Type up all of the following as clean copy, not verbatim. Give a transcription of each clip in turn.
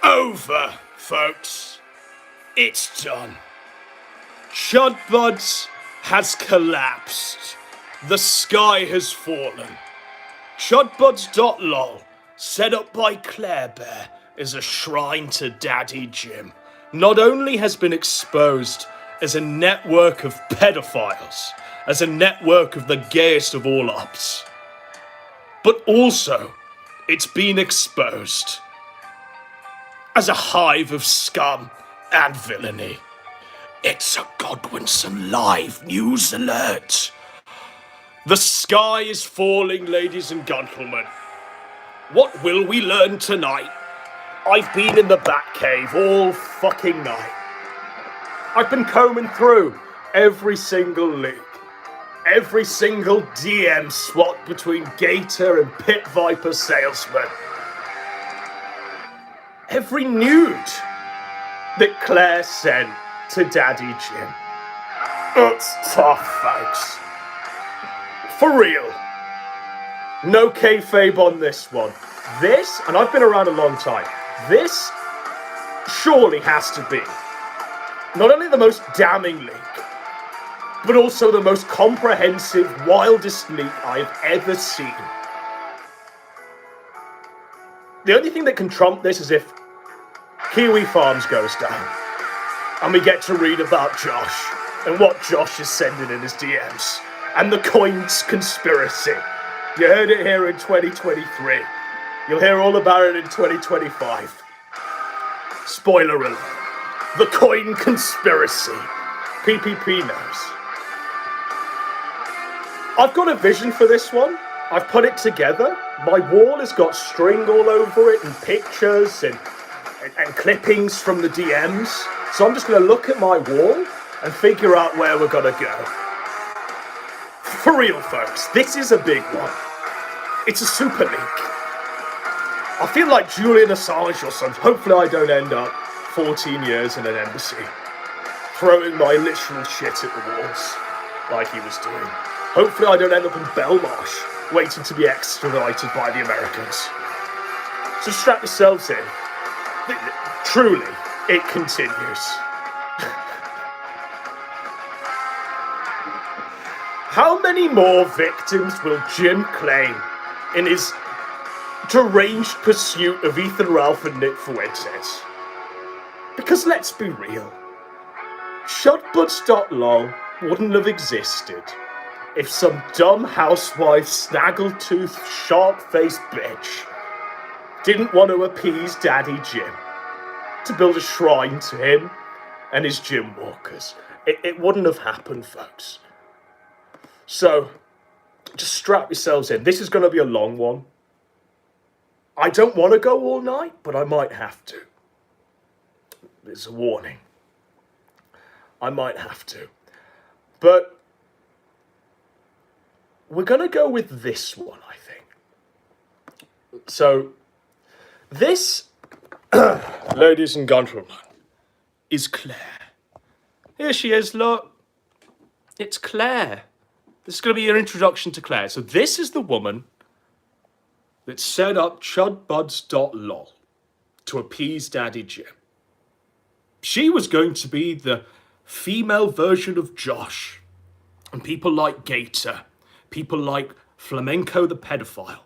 over, folks. It's done. Chudbuds has collapsed. The sky has fallen. Chudbuds.lol, set up by Claire Bear, is a shrine to Daddy Jim. Not only has been exposed as a network of pedophiles, as a network of the gayest of all ops, but also it's been exposed as a hive of scum and villainy. It's a Godwinson live news alert. The sky is falling, ladies and gentlemen. What will we learn tonight? I've been in the Batcave all fucking night. I've been combing through every single leak, every single DM swap between Gator and Pit Viper salesman. Every nude that Claire sent to Daddy Jim. It's tough, folks. For real. No kayfabe on this one. This, and I've been around a long time, this surely has to be not only the most damning leak, but also the most comprehensive, wildest leak I've ever seen. The only thing that can trump this is if Kiwi Farms goes down, and we get to read about Josh, and what Josh is sending in his DMs, and the coins conspiracy. You heard it here in 2023. You'll hear all about it in 2025. Spoiler alert. The coin conspiracy. PPP knows. I've got a vision for this one. I've put it together. My wall has got string all over it and pictures and clippings from the DMs. So I'm just going to look at my wall and figure out where we're going to go. For real, folks, this is a big one. It's a super leak. I feel like Julian Assange or something. Hopefully I don't end up 14 years in an embassy, throwing my literal shit at the walls like he was doing. Hopefully I don't end up in Belmarsh, waiting to be extradited by the Americans. So strap yourselves in. Truly, it continues. How many more victims will Jim claim in his deranged pursuit of Ethan Ralph and Nick Fuentes? Because let's be real, Chudbuds.lol wouldn't have existed if some dumb housewife, snaggletooth, sharp-faced bitch didn't want to appease Daddy Jim to build a shrine to him and his gym walkers. It wouldn't have happened, folks. So, just strap yourselves in. This is going to be a long one. I don't want to go all night, but I might have to. There's a warning. I might have to. But we're going to go with this one, I think. So, this, ladies and gentlemen, is Claire. Here she is, look. It's Claire. This is going to be your introduction to Claire. So this is the woman that set up Chudbuds.lol to appease Daddy Jim. She was going to be the female version of Josh. And people like Gator, people like Flamenco the pedophile,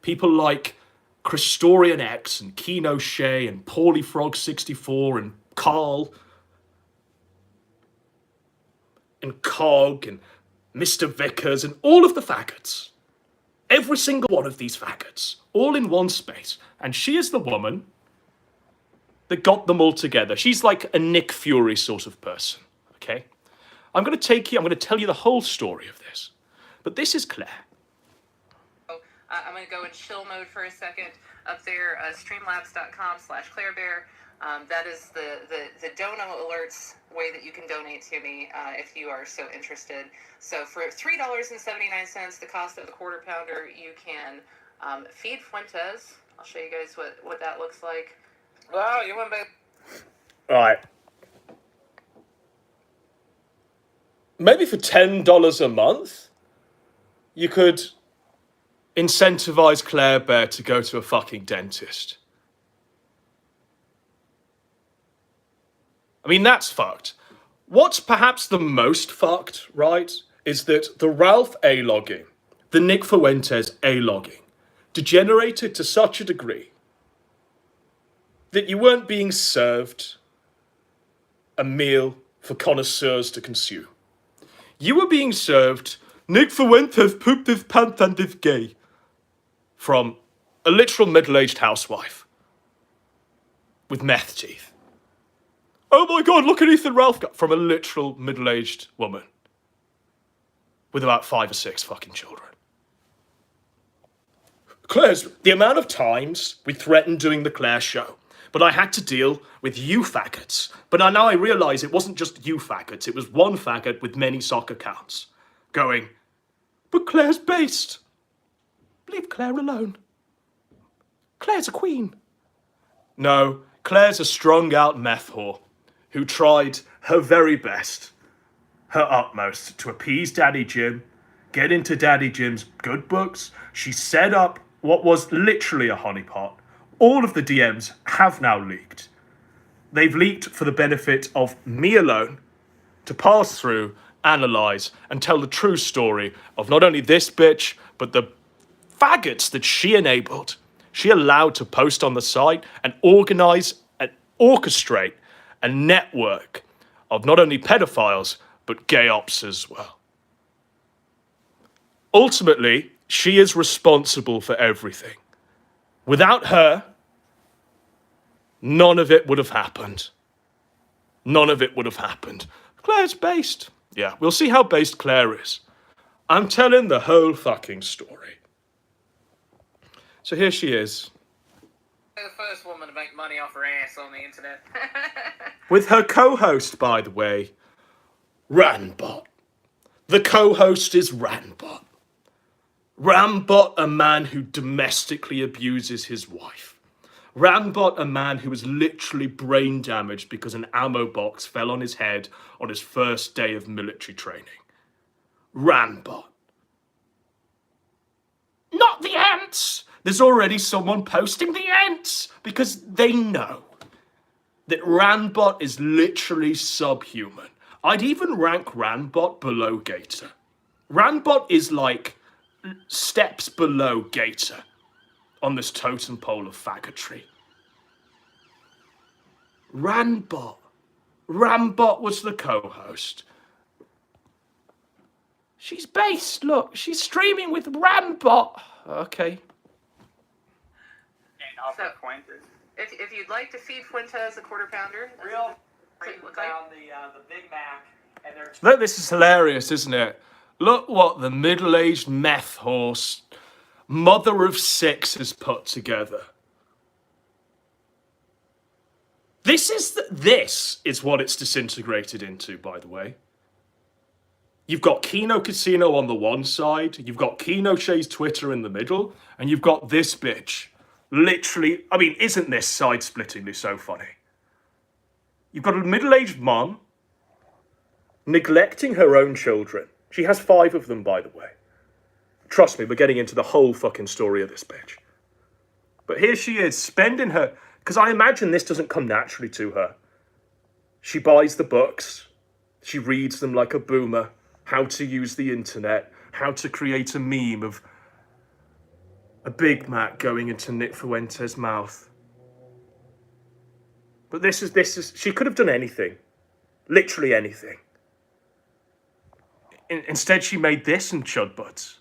people like Christorian X and Keno Shea and Paulie Frog 64 and Carl and Cog and Mr. Vickers and all of the faggots. Every single one of these faggots, all in one space. And she is the woman that got them all together. She's like a Nick Fury sort of person, okay? I'm going to tell you the whole story of this. But this is Claire. I'm going to go in chill mode for a second. Up there, streamlabs.com/ClaireBear. That is the dono alerts way that you can donate to me if you are so interested. So for $3.79, the cost of the quarter pounder, you can feed Fuentes. I'll show you guys what that looks like. Wow, you want to... All right. Maybe for $10 a month, you could incentivize Claire Bear to go to a fucking dentist. mean, that's fucked. What's perhaps the most fucked, right, is that the Ralph A-logging, the Nick Fuentes A-logging, degenerated to such a degree that you weren't being served a meal for connoisseurs to consume. You were being served Nick Fuentes pooped his pants and is gay from a literal middle-aged housewife with meth teeth. Oh my god, look at Ethan Ralph from a literal middle-aged woman with about 5 or 6 fucking children. Claire's, the amount of times we threatened doing the Claire show, but I had to deal with you faggots. But now I realise it wasn't just you faggots, it was one faggot with many sock accounts going, but Claire's based. Leave Claire alone. Claire's a queen. No, Claire's a strung-out meth whore who tried her very best, her utmost, to appease Daddy Jim, get into Daddy Jim's good books. She set up what was literally a honeypot. All of the DMs have now leaked. They've leaked for the benefit of me alone to pass through, analyse, and tell the true story of not only this bitch, but the faggots that she enabled, she allowed to post on the site and organise and orchestrate a network of not only pedophiles, but gay ops as well. Ultimately, she is responsible for everything. Without her, none of it would have happened. None of it would have happened. Claire's based. Yeah, we'll see how based Claire is. I'm telling the whole fucking story. So here she is. The first woman to make money off her ass on the internet. With her co-host, by the way, Ranbot. The co-host is Ranbot. Ranbot, a man who domestically abuses his wife. Ranbot, a man who was literally brain damaged because an ammo box fell on his head on his first day of military training. Ranbot. Not the ants! There's already someone posting the ants because they know that Ranbot is literally subhuman. I'd even rank Ranbot below Gator. Ranbot is like steps below Gator on this totem pole of faggotry. Ranbot. Ranbot was the co-host. She's based, look, she's streaming with Ranbot. Okay. So, if you'd like to feed Fuentes a quarter pounder, Real it look down the Big Mac, and they're Look, this is hilarious, isn't it? Look what the middle-aged meth horse, mother of 6, has put together. This is what it's disintegrated into, by the way. You've got Kino Casino on the one side, you've got Kino Shay's Twitter in the middle, and you've got this bitch. Literally, I mean, isn't this side-splittingly so funny? You've got a middle-aged mom neglecting her own children. She has 5 of them, by the way. Trust me, we're getting into the whole fucking story of this bitch. But here she is, spending her... Because I imagine this doesn't come naturally to her. She buys the books. She reads them like a boomer. How to use the internet. How to create a meme of a Big Mac going into Nick Fuentes' mouth. But this is... She could have done anything. Literally anything. Instead, she made this in Chudbuds.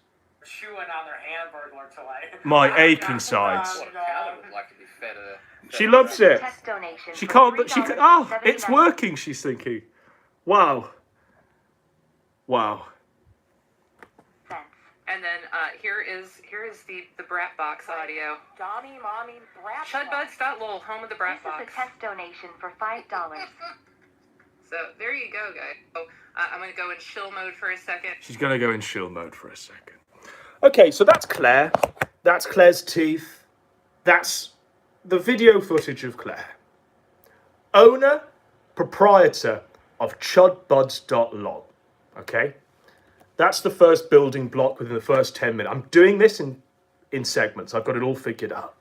chewing on their hamburger till I... My aching sides. What a cow would like to be fed a... She loves it. Test donation She for can't, but she can. Oh, it's $3.79. working, she's thinking. Wow. Wow. And then here is the Brat Box audio. Donnie, Mommy, Brat Chudbuds.lol, home of the Brat This is Box. a test donation for $5. So there you go, guys. So, I'm gonna go in chill mode for a second. She's going to go in chill mode for a second. Okay, so that's Claire. That's Claire's teeth. That's the video footage of Claire. Owner, proprietor of Chudbuds.lol. Okay? That's the first building block within the first 10 minutes. I'm doing this in segments. I've got it all figured out.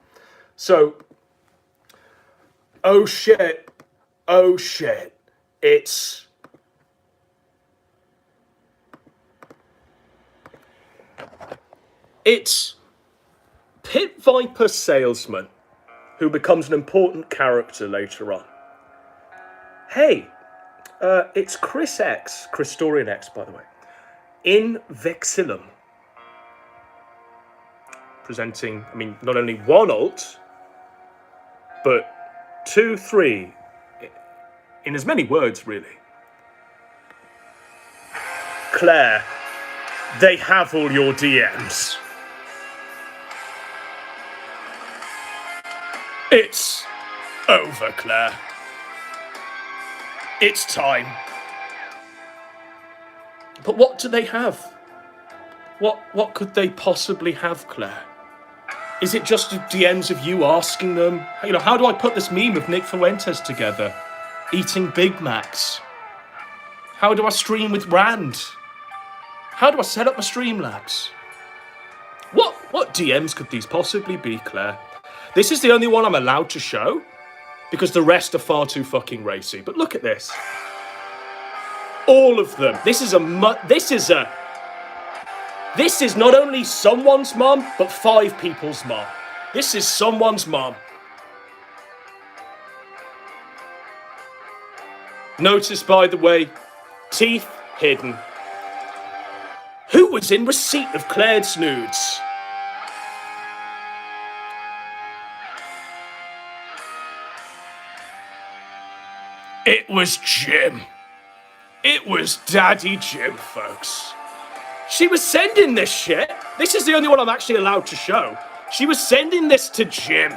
So, oh shit. It's Pit Viper salesman who becomes an important character later on. Hey, it's Chris Dorian X, by the way, in Vexillum. Presenting, I mean, not only one alt, but 2, 3, in as many words, really. Claire, they have all your DMs. It's over, Claire. It's time. But what do they have? What could they possibly have, Claire? Is it just DMs of you asking them, you know, how do I put this meme of Nick Fuentes together? Eating Big Macs. How do I stream with Rand? How do I set up my Streamlabs? What DMs could these possibly be, Claire? This is the only one I'm allowed to show because the rest are far too fucking racy. But look at this. All of them. This is not only someone's mum, but 5 people's mum. This is someone's mum. Notice, by the way, teeth hidden. Who was in receipt of Claire's nudes? It was Jim. It was Daddy Jim, folks. She was sending this shit. This is the only one I'm actually allowed to show. She was sending this to Jim.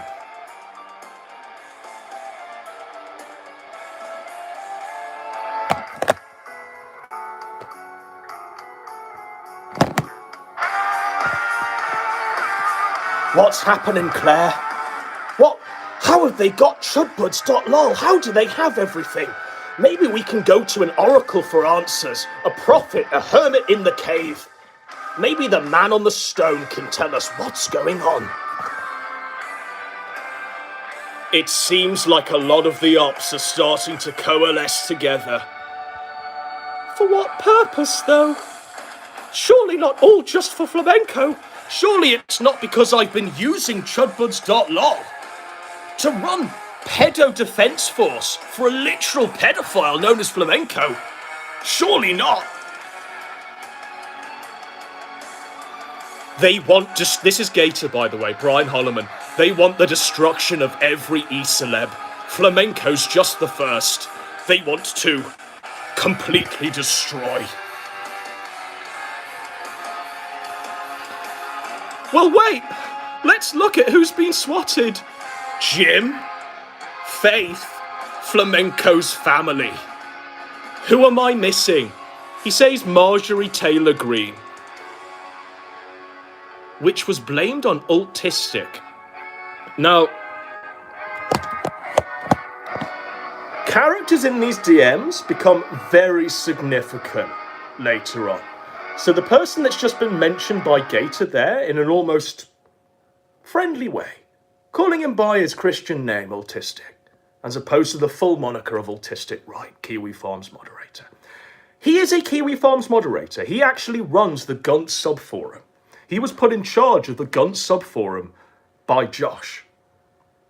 What's happening, Claire? What? How have they got Chudbuds.lol? How do they have everything? Maybe we can go to an oracle for answers, a prophet, a hermit in the cave. Maybe the man on the stone can tell us what's going on. It seems like a lot of the ops are starting to coalesce together. For what purpose, though? Surely not all just for flamenco. Surely it's not because I've been using Chudbuds.lol to run pedo defense force for a literal pedophile known as flamenco. Surely not. They want this is Gator, by the way, Brian Holloman. They want the destruction of every e-celeb. Flamenco's just the first. They want to completely destroy. Well, wait. Let's look at who's been swatted. Jim, Faith, Flamenco's family. Who am I missing? He says Marjorie Taylor Greene, which was blamed on autistic. Now, characters in these DMs become very significant later on. So the person that's just been mentioned by Gator there in an almost friendly way, calling him by his Christian name, Autistic, as opposed to the full moniker of Autistic Right, Kiwi Farms moderator. He is a Kiwi Farms moderator. He actually runs the Gunt subforum. He was put in charge of the Gunt subforum by Josh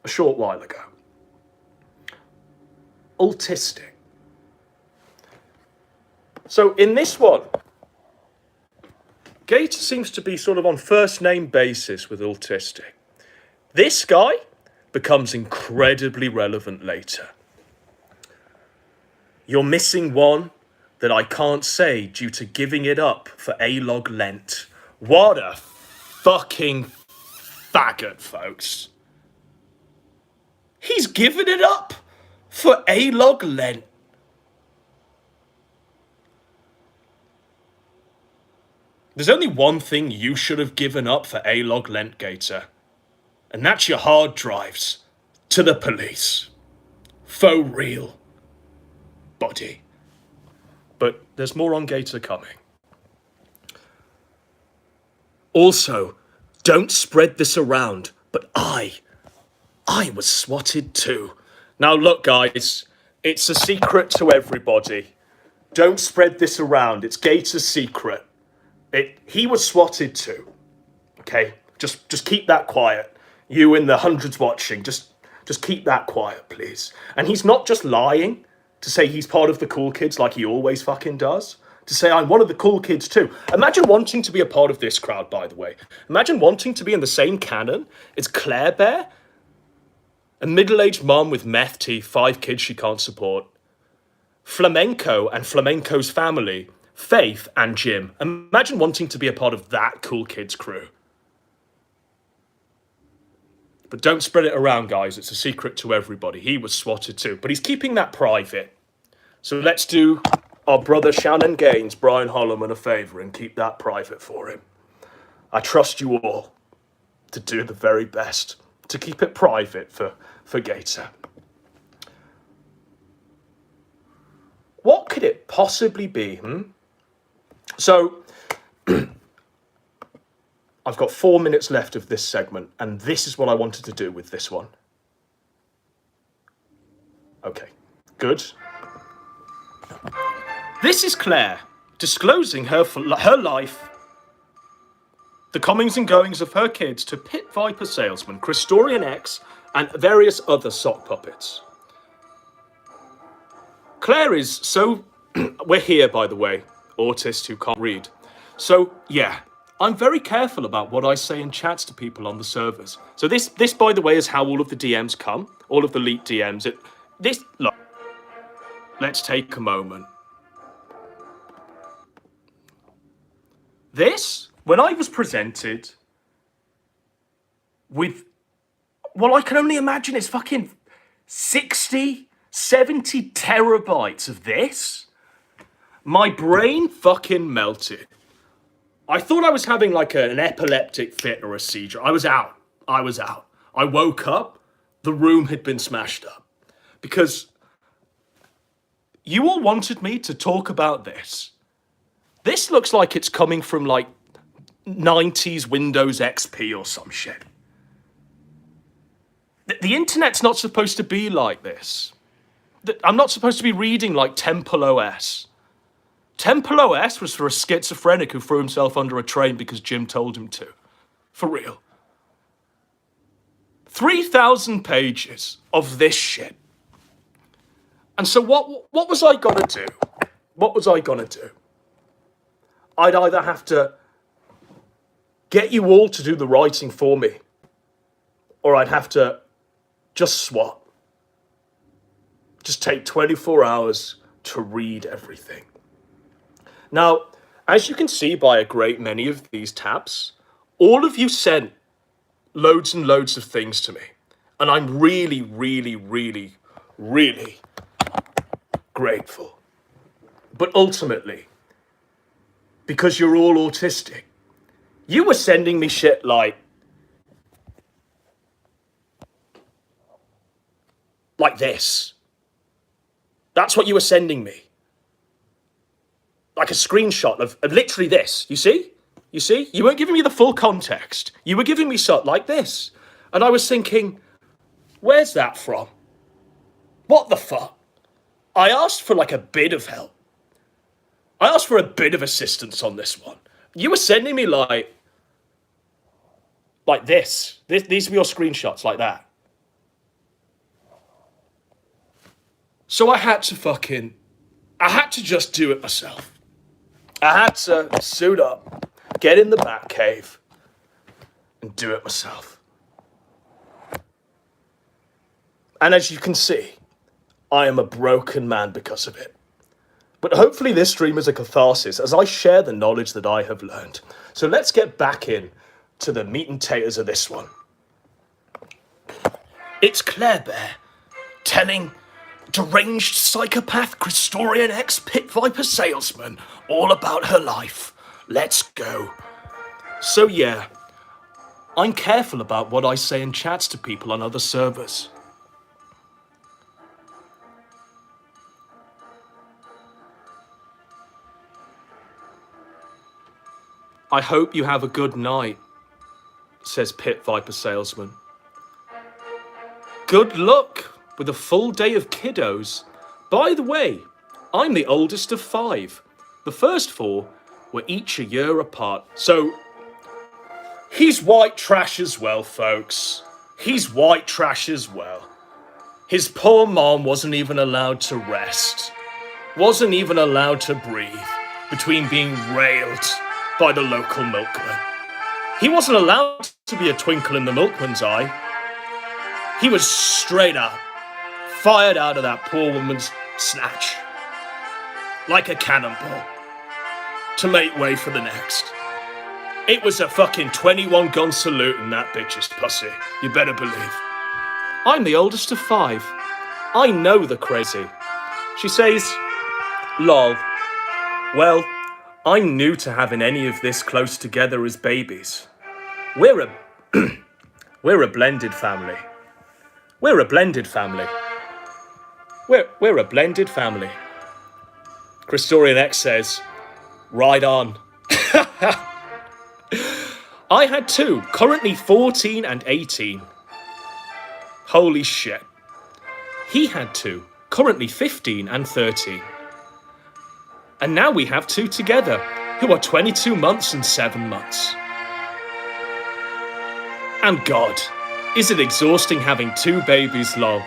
a short while ago. Autistic. So in this one, Gator seems to be sort of on first name basis with Autistic. This guy becomes incredibly relevant later. You're missing one that I can't say due to giving it up for A-Log Lent. What a fucking faggot, folks. He's given it up for A-Log Lent. There's only one thing you should have given up for A-Log Lent, Gator. And that's your hard drives to the police. Faux real, buddy. But there's more on Gator coming. Also, don't spread this around, but I was swatted too. Now look, guys, It's a secret to everybody. Don't spread this around. It's Gator's secret. He was swatted too. Okay? Just keep that quiet. You in the hundreds watching, just keep that quiet, please. And he's not just lying to say he's part of the cool kids like he always fucking does. To say I'm one of the cool kids too. Imagine wanting to be a part of this crowd, by the way. Imagine wanting to be in the same canon as Claire Bear, a middle-aged mom with meth teeth, 5 kids she can't support. Flamenco and Flamenco's family, Faith and Jim. Imagine wanting to be a part of that cool kids crew. But don't spread it around, guys. It's a secret to everybody. He was swatted too. But he's keeping that private. So let's do our brother Shannon Gaines, Brian Holloman, a favour and keep that private for him. I trust you all to do the very best to keep it private for Gator. What could it possibly be? So, I've got 4 minutes left of this segment, and this is what I wanted to do with this one. Okay, good. This is Claire disclosing her life, the comings and goings of her kids to Pit Viper salesman, Christorian X, and various other sock puppets. Claire is so... We're here, by the way, autists who can't read. So, yeah, I'm very careful about what I say in chats to people on the servers. So this, by the way, is how all of the DMs come, all of the leaked DMs. Look, let's take a moment. This, when I was presented with, well, I can only imagine it's fucking 60, 70 terabytes of this, my brain fucking melted. I thought I was having like an epileptic fit or a seizure. I was out. I woke up, the room had been smashed up. Because you all wanted me to talk about this. This looks like it's coming from like 90s Windows XP or some shit. The internet's not supposed to be like this. I'm not supposed to be reading like Temple OS. Temple OS was for a schizophrenic who threw himself under a train because Jim told him to. For real. 3,000 pages of this shit. And so what was I gonna do? What was I gonna do? I'd either have to get you all to do the writing for me, or I'd have to just swap. Just take 24 hours to read everything. Now, as you can see by a great many of these tabs, all of you sent loads and loads of things to me. And I'm really, really, really, really grateful. But ultimately, because you're all autistic, you were sending me shit like this. That's what you were sending me. Like a screenshot of literally this. You see? You see? You weren't giving me the full context. You were giving me something like this. And I was thinking, where's that from? What the fuck? I asked for like a bit of help. I asked for a bit of assistance on this one. You were sending me like this. These were your screenshots, like that. So I had to just do it myself. I had to suit up, get in the bat cave, and do it myself. And as you can see, I am a broken man because of it. But hopefully this stream is a catharsis as I share the knowledge that I have learned. So let's get back in to the meat and taters of this one. It's Claire Bear telling deranged psychopath Christorian X Pit Viper salesman all about her life. Let's go. So yeah, I'm careful about what I say in chats to people on other servers. I hope you have a good night, says Pit Viper salesman. Good luck with a full day of kiddos By the way, I'm the oldest of 5. The first 4 were each a year apart. So, he's white trash as well, folks. He's white trash as well. His poor mom wasn't even allowed to rest. Wasn't even allowed to breathe between being railed by the local milkman. He wasn't allowed to be a twinkle in the milkman's eye. He was straight up fired out of that poor woman's snatch like a cannonball to make way for the next. It was a fucking 21 gun salute in that bitch's pussy, you better believe. I'm the oldest of 5. I know the crazy. She says, lol. Well, I'm new to having any of this close together as babies. We're a blended family. We're a blended family. We're a blended family. Christorian X says, right on. I had 2, currently 14 and 18. Holy shit. He had 2, currently 15 and 13. And now we have 2 together, who are 22 months and 7 months. And God, is it exhausting having 2 babies, lol.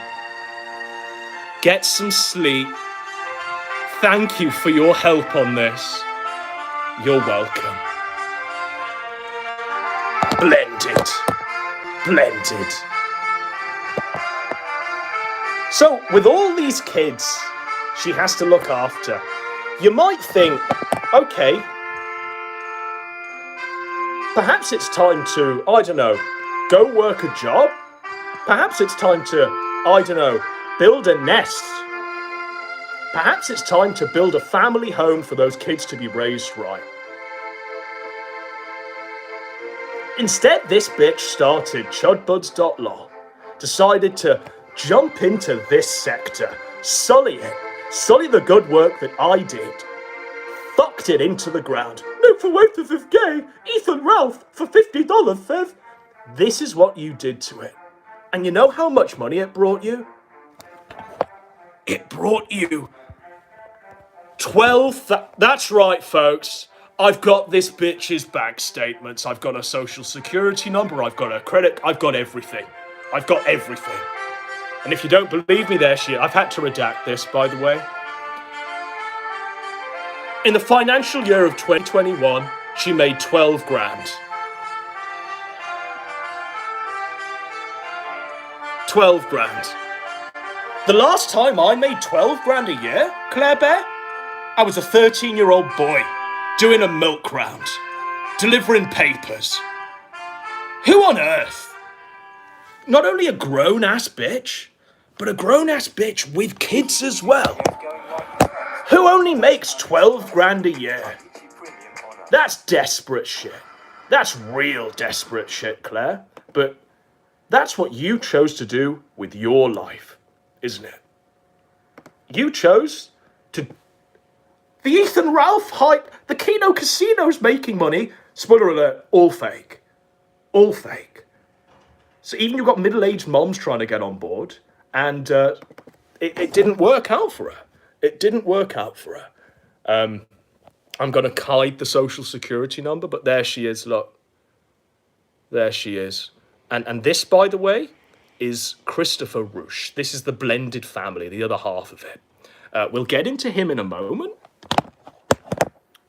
Get some sleep. Thank you for your help on this. You're welcome. Blended. Blended. So, with all these kids she has to look after, you might think, okay, perhaps it's time to, I don't know, go work a job. Perhaps it's time to, I don't know, build a nest. Perhaps it's time to build a family home for those kids to be raised right. Instead, this bitch started Chudbuds.lol, decided to jump into this sector, sully the good work that I did, fucked it into the ground. No for waiters is gay, Ethan Ralph for $50 says. This is what you did to it. And you know how much money it brought you? It brought you 12, that's right, folks. I've got this bitch's bank statements. I've got a social security number. I've got a credit. I've got everything. I've got everything. And if you don't believe me, there she is. I've had to redact this, by the way. In the financial year of 2021, she made 12 grand. 12 grand. The last time I made 12 grand a year, Claire Bear, I was a 13-year-old boy doing a milk round, delivering papers. Who on earth? Not only a grown-ass bitch, but a grown-ass bitch with kids as well. Who only makes 12 grand a year? That's desperate shit. That's real desperate shit, Claire. But that's what you chose to do with your life, isn't it? You chose to... The Ethan Ralph hype, the Keno Casino's making money. Spoiler alert, all fake. All fake. So even you've got middle-aged moms trying to get on board, and it didn't work out for her. It didn't work out for her. I'm going to hide the social security number, but there she is, look. There she is. And this, by the way, is Christopher Roosh. This is the blended family, the other half of it. We'll get into him in a moment.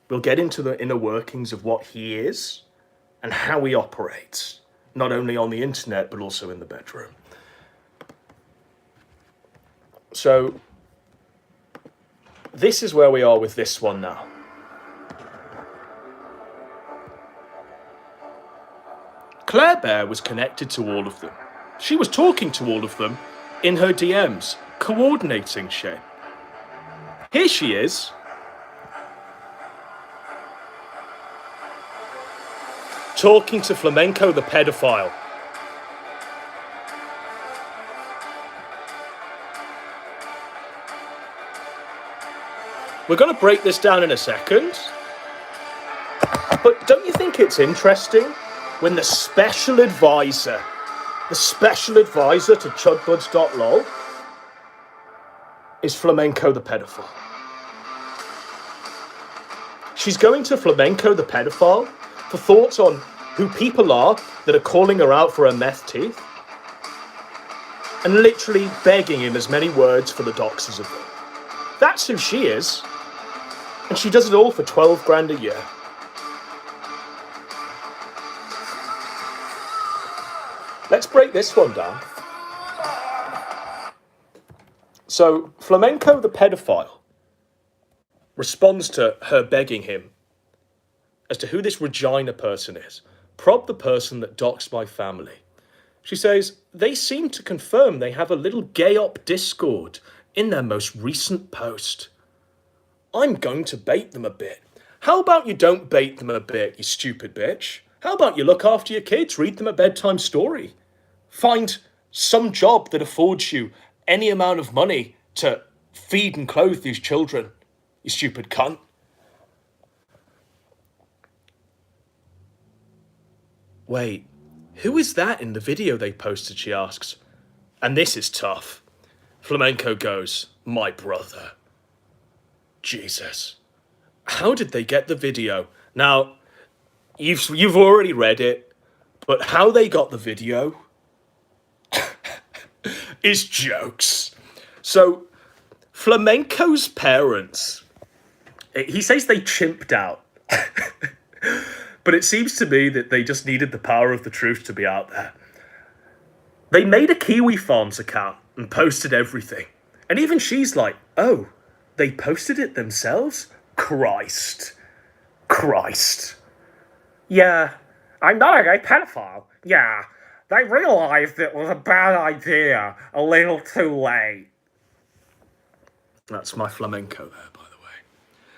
We'll get into the inner workings of what he is and how he operates, not only on the internet, but also in the bedroom. So, this is where we are with this one now. Claire Bear was connected to all of them. She was talking to all of them in her DMs, coordinating shit. Here she is. Talking to Flamenco the pedophile. We're going to break this down in a second. But don't you think it's interesting when the special advisor to Chudbuds.lol is Flamenco the pedophile. She's going to Flamenco the pedophile for thoughts on who people are that are calling her out for her meth teeth and literally begging in as many words for the doxers of them. That's who she is. And she does it all for 12 grand a year. Let's break this one down. So, Flamenco the pedophile responds to her begging him as to who this Regina person is. Prob the person that doxed my family. She says, they seem to confirm they have a little gay-op Discord in their most recent post. I'm going to bait them a bit. How about you don't bait them a bit, you stupid bitch? How about you look after your kids, read them a bedtime story? Find some job that affords you any amount of money to feed and clothe these children, you stupid cunt. Wait, who is that in the video they posted, she asks. And this is tough. Flamenco goes, my brother. Jesus. How did they get the video? Now, you've already read it, but how they got the video is jokes. So, Flamenco's parents, he says they chimped out. But it seems to me that they just needed the power of the truth to be out there. They made a Kiwi Farms account and posted everything. And even she's like, oh, they posted it themselves? Christ. Yeah, I'm not a gay pedophile. Yeah, they realised it was a bad idea a little too late. That's my flamenco there, by the way.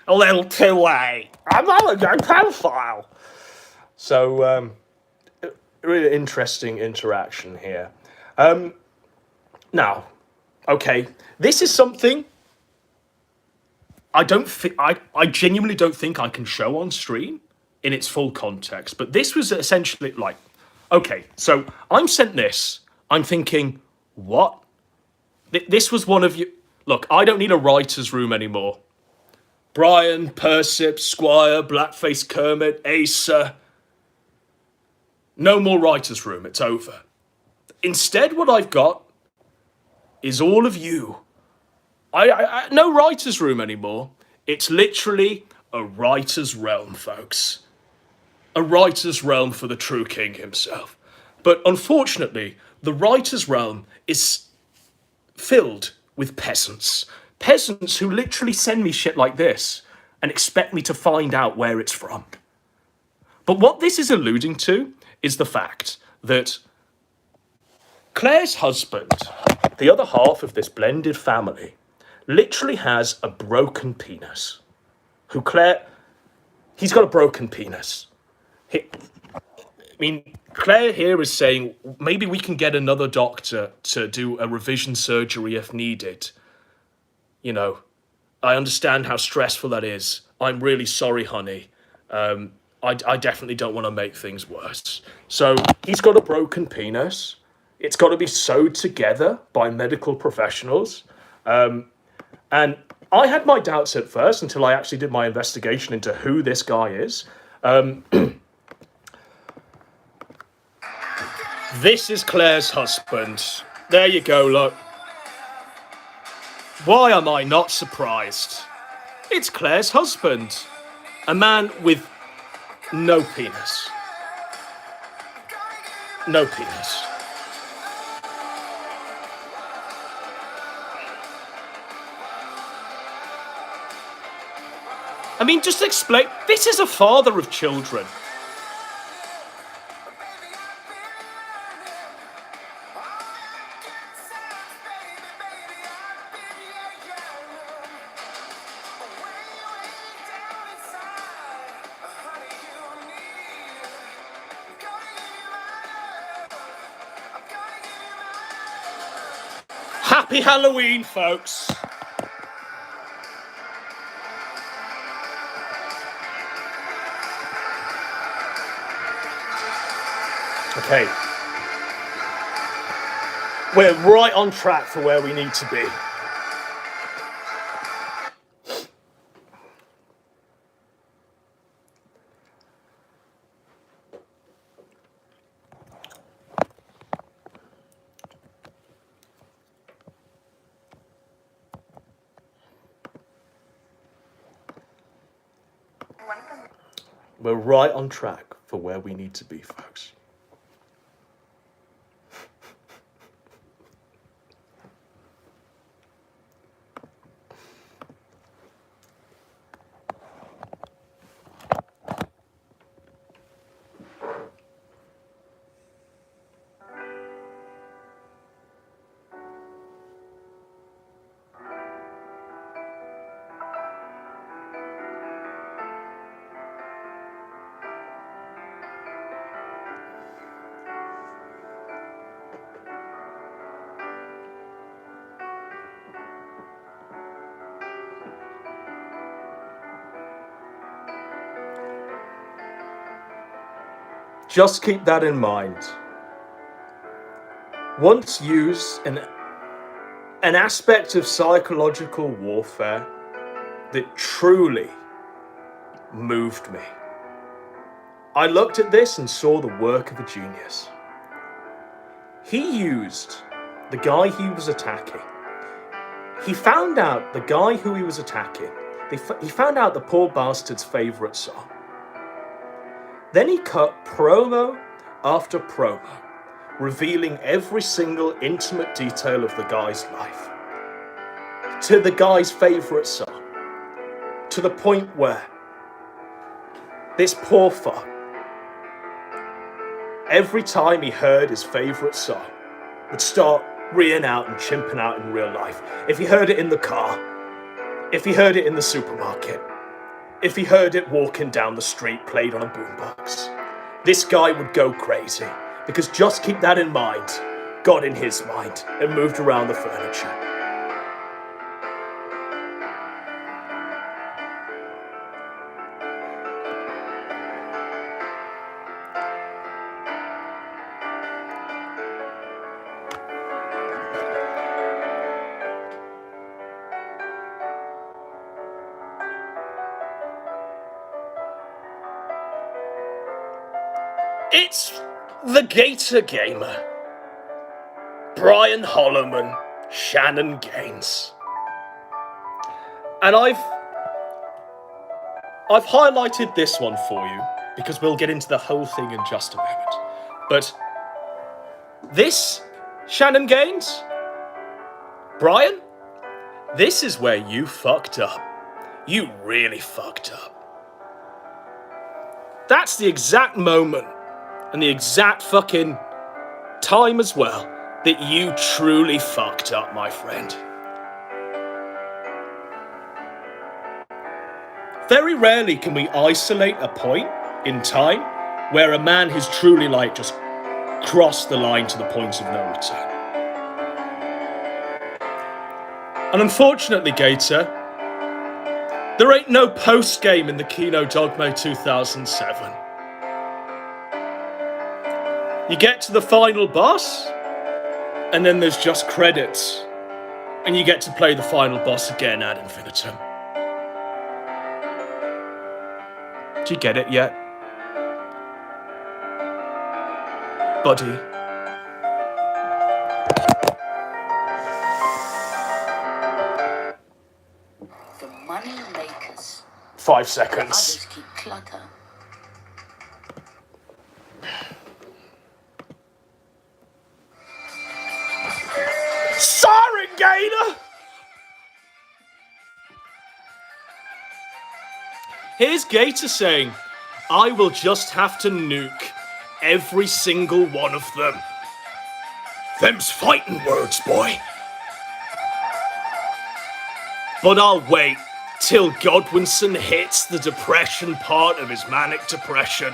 A little too late. I'm not a gay pedophile. So, really interesting interaction here. Now, okay, this is something I genuinely don't think I can show on stream in its full context. But this was essentially like, okay, so I'm sent this. I'm thinking, what? This was one of you. Look, I don't need a writer's room anymore. Brian, Persip, Squire, Blackface Kermit, Asa. No more writer's room. It's over. Instead, what I've got is all of you. No writer's room anymore. It's literally a writer's realm, folks. A writer's realm for the true king himself. But unfortunately, the writer's realm is filled with peasants. Peasants who literally send me shit like this and expect me to find out where it's from. But what this is alluding to is the fact that Claire's husband, the other half of this blended family, literally has a broken penis. He's got a broken penis. Claire here is saying, maybe we can get another doctor to do a revision surgery if needed. You know, I understand how stressful that is. I'm really sorry, honey. I definitely don't want to make things worse. So he's got a broken penis. It's got to be sewed together by medical professionals. And I had my doubts at first until I actually did my investigation into who this guy is. This is Claire's husband. There you go, look. Why am I not surprised? It's Claire's husband. A man with no penis. No penis. I mean, just explain. This is a father of children. Happy Halloween, folks. Okay. We're right on track for where we need to be. We're right on track for where we need to be, folks. Just keep that in mind. Once used an aspect of psychological warfare that truly moved me. I looked at this and saw the work of a genius. He used the guy he was attacking. He found out the guy who he was attacking. He found out the poor bastard's favourite song. Then he cut promo after promo, revealing every single intimate detail of the guy's life, to the guy's favourite song, to the point where this poor fuck, every time he heard his favourite song, would start reeing out and chimping out in real life. If he heard it in the car, if he heard it in the supermarket, if he heard it walking down the street played on a boombox, this guy would go crazy. Because just keep that in mind, got in his mind and moved around the furniture. It's the Gator Gamer. Brian Holloman, Shannon Gaines. And I've highlighted this one for you because we'll get into the whole thing in just a moment. But this, Shannon Gaines, Brian, this is where you fucked up. You really fucked up. That's the exact moment and the exact fucking time as well that you truly fucked up, my friend. Very rarely can we isolate a point in time where a man has truly just crossed the line to the point of no return. And unfortunately, Gator, there ain't no post-game in the Kino Dogma 2007. You get to the final boss, and then there's just credits, and you get to play the final boss again ad infinitum. Do you get it yet? Buddy? The money makers. 5 seconds. Others keep clutter. Sorry, Gator! Here's Gator saying, I will just have to nuke every single one of them. Them's fighting words, boy. But I'll wait till Godwinson hits the depression part of his manic depression.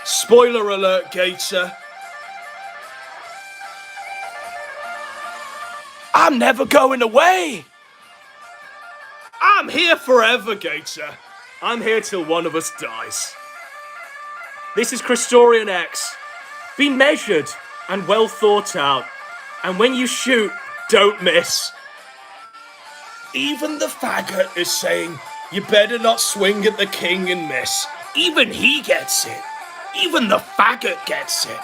Spoiler alert, Gator. I'm never going away. I'm here forever, Gator. I'm here till one of us dies. This is Christorian X. Be measured and well thought out. And when you shoot, don't miss. Even the faggot is saying, you better not swing at the king and miss. Even he gets it. Even the faggot gets it.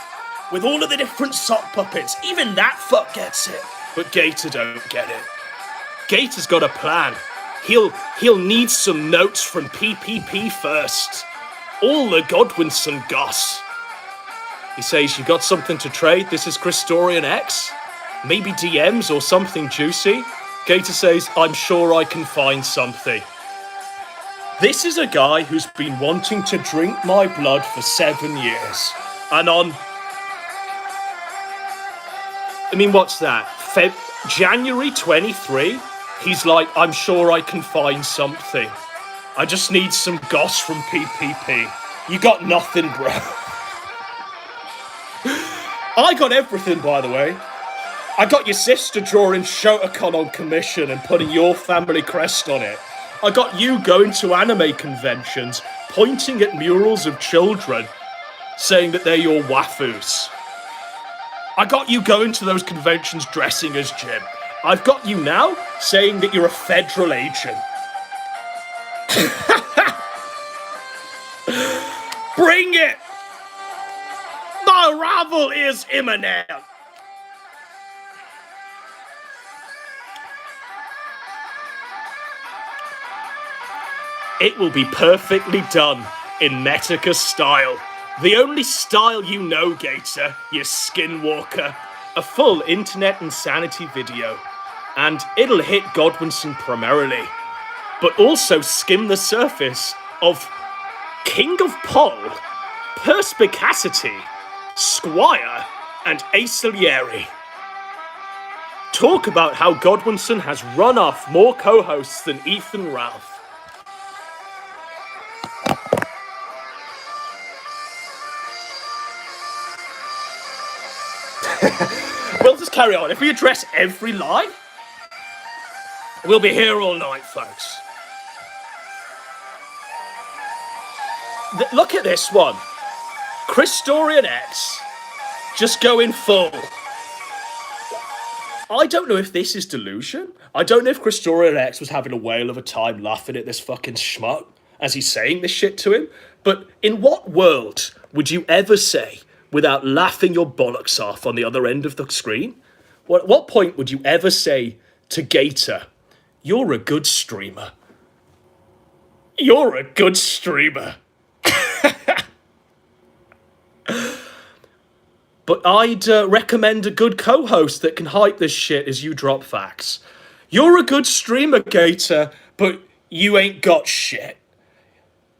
With all of the different sock puppets, even that fuck gets it. But Gator don't get it. Gator's got a plan. He'll need some notes from PPP first. all the Godwinson goss. He says, you got something to trade? This is Christorian X? Maybe DMs or something juicy? Gator says, I'm sure I can find something. This is a guy who's been wanting to drink my blood for 7 years. And on... I mean, what's that? January 23? He's like, I'm sure I can find something. I just need some goss from PPP. You got nothing, bro. I got everything, by the way. I got your sister drawing Shotokan on commission and putting your family crest on it. I got you going to anime conventions, pointing at murals of children, saying that they're your waifus. I got you going to those conventions dressing as Jim. I've got you now saying that you're a federal agent. Bring it! The arrival is imminent! It will be perfectly done in Metica style. The only style you know, Gator, you skinwalker. A full internet insanity video. And it'll hit Godwinson primarily, but also skim the surface of King of Pol, Perspicacity, Squire, and Acelieri. Talk about how Godwinson has run off more co-hosts than Ethan Ralph. We'll just carry on. If we address every line, we'll be here all night, folks. Look at this one. Christorian X. Just going full. I don't know if this is delusion. I don't know if Christorian X was having a whale of a time laughing at this fucking schmuck as he's saying this shit to him. But in what world would you ever say without laughing your bollocks off on the other end of the screen? At what point would you ever say to Gator, you're a good streamer? You're a good streamer. But I'd recommend a good co-host that can hype this shit as you drop facts. You're a good streamer, Gator, but you ain't got shit.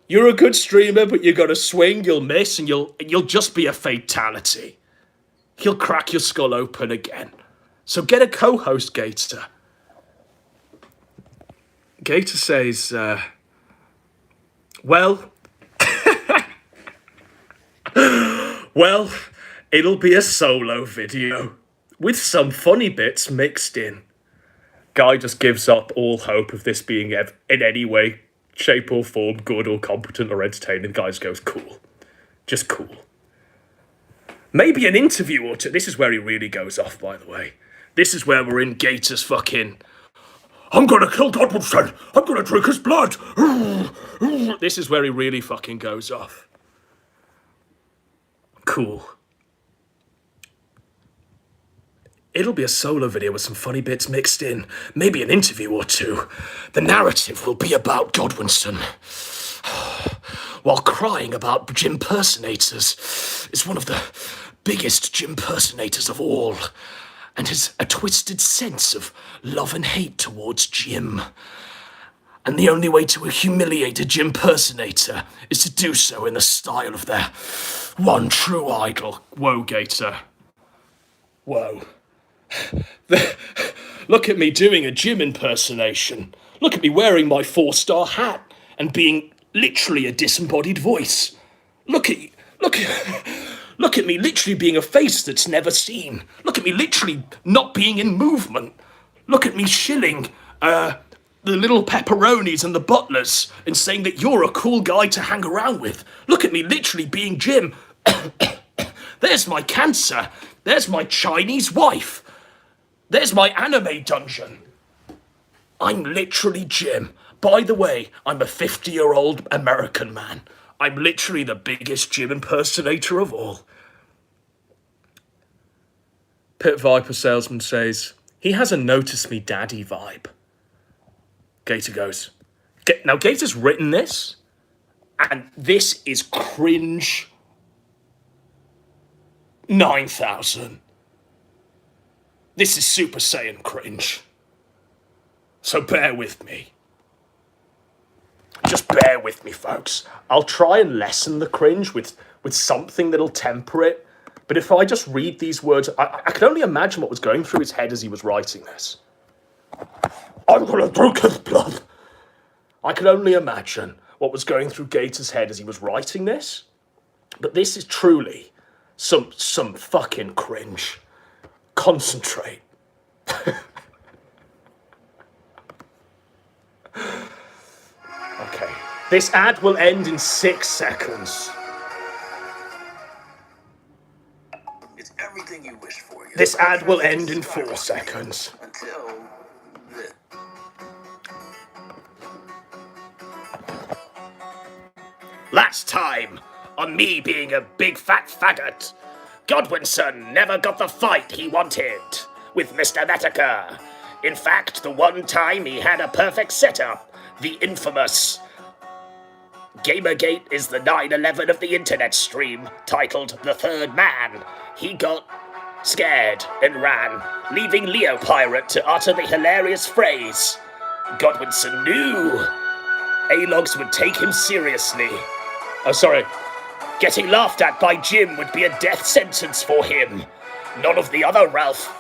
You're a good streamer, but you got to swing, you'll miss, and you'll just be a fatality. He'll crack your skull open again. So get a co-host, Gator. Gator says, well, it'll be a solo video with some funny bits mixed in. Guy just gives up all hope of this being in any way, shape or form good or competent or entertaining. Guy just goes, cool. Just cool. Maybe an interview or two. This is where he really goes off, by the way. This is where we're in Gator's fucking, I'm gonna kill Godwinson. I'm gonna drink his blood. This is where he really fucking goes off. Cool. It'll be a solo video with some funny bits mixed in. Maybe an interview or two. The narrative will be about Godwinson. While crying about Jim personators is one of the biggest Jim personators of all, and has a twisted sense of love and hate towards Jim. And the only way to humiliate a Jim personator is to do so in the style of their one true idol. Whoa, Gator. Whoa. Look at me doing a Jim impersonation. Look at me wearing my 4-star hat and being literally a disembodied voice. Look at me literally being a face that's never seen. Look at me literally not being in movement. Look at me shilling the little pepperonis and the butlers and saying that you're a cool guy to hang around with. Look at me literally being Jim. There's my cancer. There's my Chinese wife. There's my anime dungeon. I'm literally Jim. By the way, I'm a 50-year-old American man. I'm literally the biggest Jim impersonator of all. Pit Viper salesman says, he has a notice me daddy vibe. Gator goes, now Gator's written this, And this is cringe 9,000. This is Super Saiyan cringe. So bear with me. Just bear with me, folks. I'll try and lessen the cringe with something that'll temper it. But if I just read these words, I can only imagine what was going through his head as he was writing this. I'm gonna drink his blood. I can only imagine what was going through Gator's head as he was writing this. But this is truly some fucking cringe. Concentrate. Okay. This ad will end in 6 seconds. It's everything you wish for. This ad will end in 4 seconds. Until the... Last time, on me being a big fat faggot, Godwinson never got the fight he wanted with Mr. Metaker. In fact, the one time he had a perfect setup, the infamous Gamergate is the 9/11 of the internet stream, titled The Third Man. He got scared and ran, leaving Leo Pirate to utter the hilarious phrase. Godwinson knew A-Logs would take him seriously. Oh, sorry. Getting laughed at by Jim would be a death sentence for him. None of the other Ralph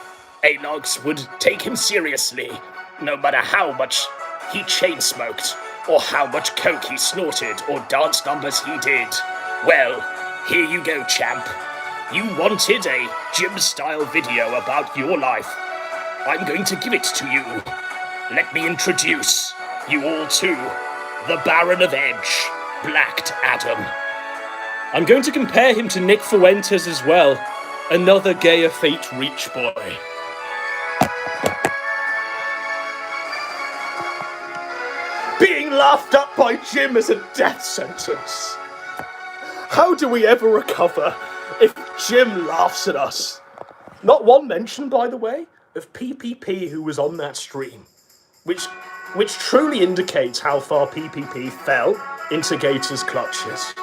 A-Logs would take him seriously, no matter how much he chain-smoked, or how much coke he snorted, or dance numbers he did. Well, here you go, champ. You wanted a Jim-style video about your life. I'm going to give it to you. Let me introduce you all to the Baron of Edge, Blacked Adam. I'm going to compare him to Nick Fuentes as well, another Gaia Fate Reach boy. Being laughed at by Jim is a death sentence. How do we ever recover if Jim laughs at us? Not one mention, by the way, of PPP who was on that stream, which truly indicates how far PPP fell into Gator's clutches.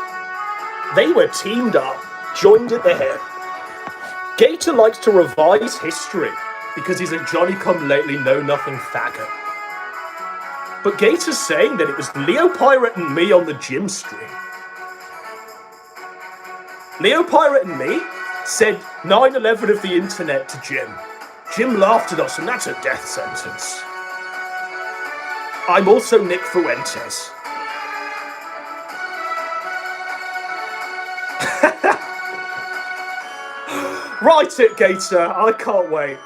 They were teamed up, joined at the hip. Gator likes to revise history because he's a Johnny-come-lately know-nothing faggot. But Gator's saying that it was Leo Pirate and me on the Jim stream. Leo Pirate and me said 9/11 of the internet to Jim. Jim laughed at us, and that's a death sentence. I'm also Nick Fuentes. Write it, Gator. I can't wait.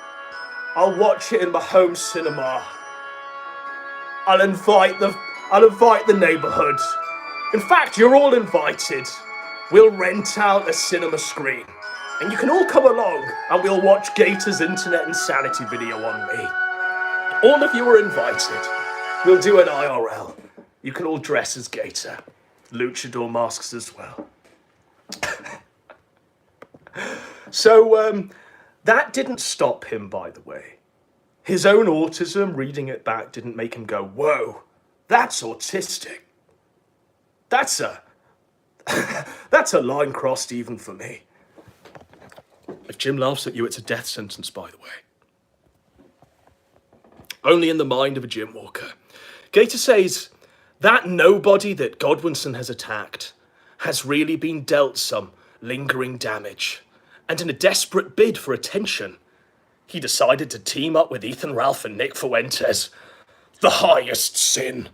I'll watch it in my home cinema. I'll invite the neighborhood. In fact, you're all invited. We'll rent out a cinema screen. And you can all come along and we'll watch Gator's Internet Insanity video on me. All of you are invited. We'll do an IRL. You can all dress as Gator. Luchador masks as well. So, that didn't stop him, by the way. His own autism, reading it back, didn't make him go, whoa, that's autistic. That's a line crossed even for me. If Jim laughs at you, it's a death sentence, by the way. Only in the mind of a Jim Walker. Gator says, that nobody that Godwinson has attacked has really been dealt some lingering damage. And in a desperate bid for attention, he decided to team up with Ethan Ralph and Nick Fuentes. The highest sin.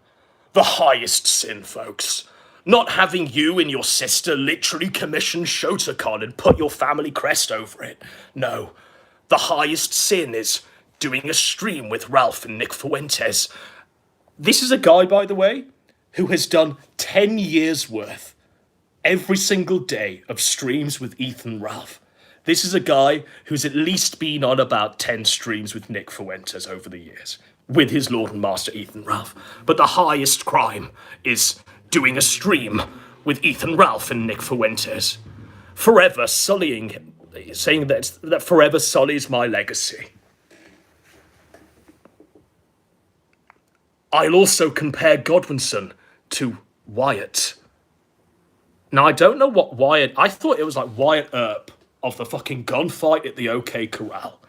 The highest sin, folks. Not having you and your sister literally commission Shotokan and put your family crest over it. No. The highest sin is doing a stream with Ralph and Nick Fuentes. This is a guy, by the way, who has done 10 years worth every single day of streams with Ethan Ralph. This is a guy who's at least been on about 10 streams with Nick Fuentes over the years, with his Lord and Master Ethan Ralph. But the highest crime is doing a stream with Ethan Ralph and Nick Fuentes. Forever sullying him, saying that forever sullies my legacy. I'll also compare Godwinson to Wyatt Now, I don't know what Wyatt... I thought it was like Wyatt Earp of the fucking gunfight at the OK Corral.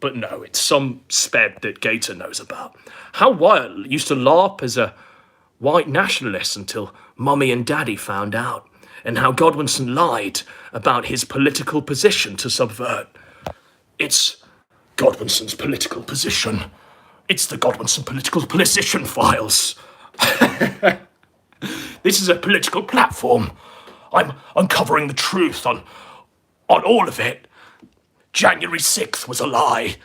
But no, it's some sped that Gator knows about. How Wyatt used to LARP as a white nationalist until Mummy and Daddy found out. And how Godwinson lied about his political position to subvert. It's Godwinson's political position. It's the Godwinson political position files. This is a political platform. I'm uncovering the truth on all of it. January 6th was a lie.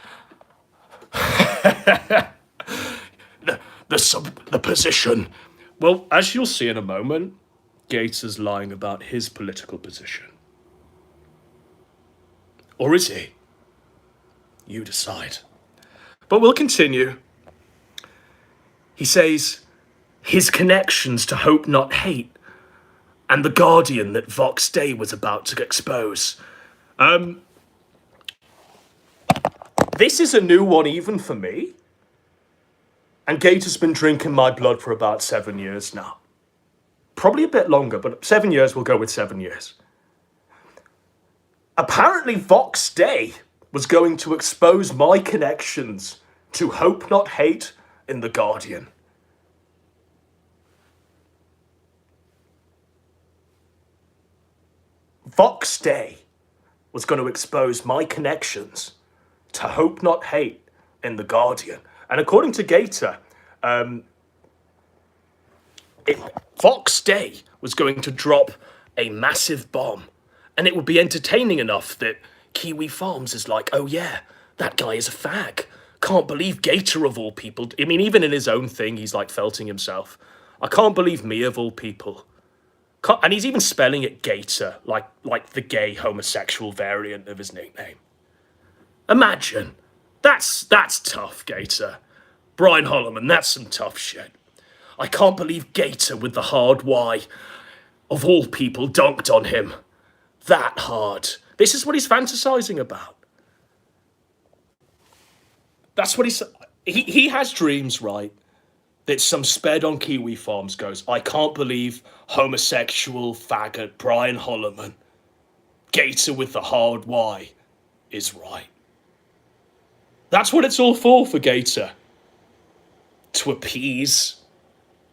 the position. Well, as you'll see in a moment, Gator's lying about his political position. Or is he? You decide. But we'll continue. He says his connections to Hope Not Hate and the Guardian that Vox Day was about to expose. This is a new one even for me. And Gator's been drinking my blood for about 7 years now. Probably a bit longer, but 7 years, we'll go with 7 years. Apparently Vox Day was going to expose my connections to Hope Not Hate in the Guardian. Vox Day was going to expose my connections to Hope Not Hate in the Guardian. And according to Gator, Vox Day was going to drop a massive bomb. And it would be entertaining enough that Kiwi Farms is like, oh yeah, that guy is a fag. Can't believe Gator of all people. I mean, even in his own thing, he's like felting himself. I can't believe me of all people. And he's even spelling it Gator, like the gay homosexual variant of his nickname. Imagine. That's tough, Gator. Brian Holloman, that's some tough shit. I can't believe Gator with the hard Y of all people dunked on him. That hard. This is what he's fantasizing about. That's what he has dreams, right? That some sped on Kiwi Farms goes, I can't believe homosexual faggot Brian Holloman, Gator with the hard Y, is right. That's what it's all for Gator. To appease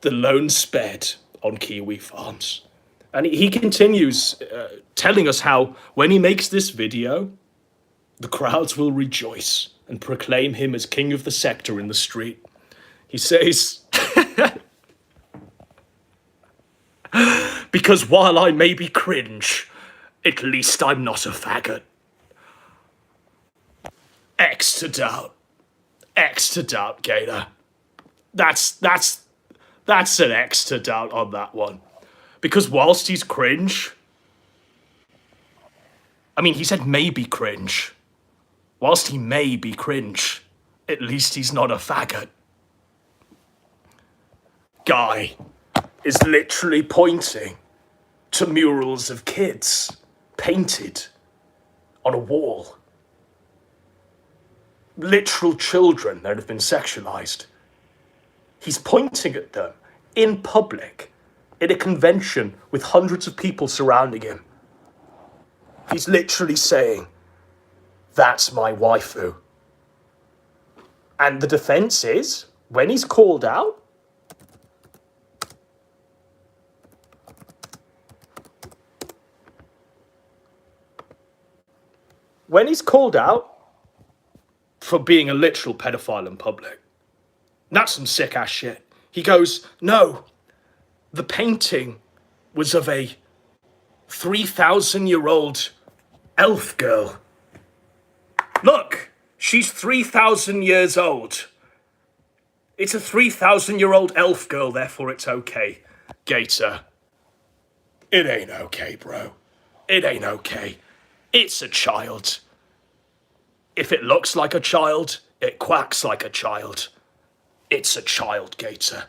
the lone sped on Kiwi Farms. And he continues telling us how when he makes this video, the crowds will rejoice and proclaim him as king of the sector in the street. He says, because while I may be cringe, at least I'm not a faggot. X to doubt. X to doubt, Gator. That's an X to doubt on that one. Because whilst he's cringe, I mean, he said maybe cringe. Whilst he may be cringe, at least he's not a faggot. Guy is literally pointing to murals of kids painted on a wall. Literal children that have been sexualized. He's pointing at them in public, in a convention with hundreds of people surrounding him. He's literally saying, that's my waifu. And the defense is, when he's called out, for being a literal pedophile in public, that's some sick ass shit. He goes, no, the painting was of a 3,000-year-old elf girl. Look, she's 3,000 years old. It's a 3,000-year-old elf girl, therefore it's okay. Gator, it ain't okay, bro. It ain't okay. It's a child. If it looks like a child, it quacks like a child. It's a child, Gator.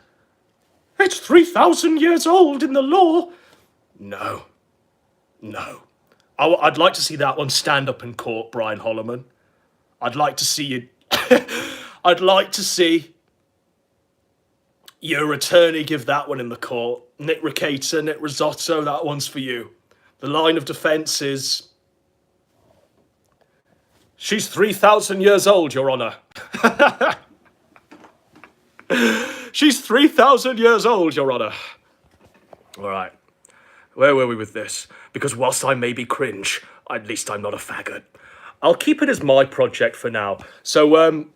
It's 3,000 years old in the law. No. I'd like to see that one stand up in court, Brian Holloman. I'd like to see you... I'd like to see your attorney give that one in the court. Nick Ricator, Nick Risotto, that one's for you. The line of defence is... She's 3,000 years old, Your Honour. She's 3,000 years old, Your Honour. All right. Where were we with this? Because whilst I may be cringe, at least I'm not a faggot. I'll keep it as my project for now. So,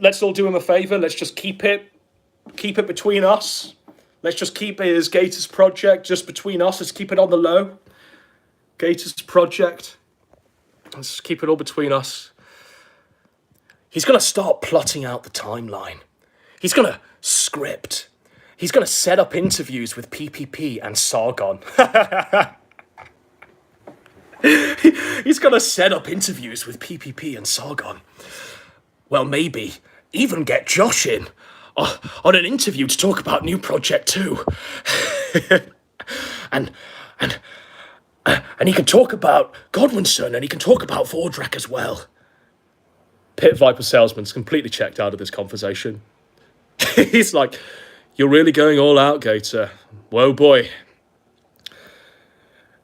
let's all do him a favour. Let's just keep it between us. Let's just keep it as Gator's project, just between us. Let's keep it on the low. Gator's project. Let's keep it all between us. He's going to start plotting out the timeline. He's going to script. He's going to set up interviews with PPP and Sargon. He's going to set up interviews with PPP and Sargon. Well, maybe even get Josh in on an interview to talk about new project too. and he can talk about Godwinson, and he can talk about Vordrak as well. Pit Viper Salesman's completely checked out of this conversation. He's like, you're really going all out, Gator. Whoa, boy.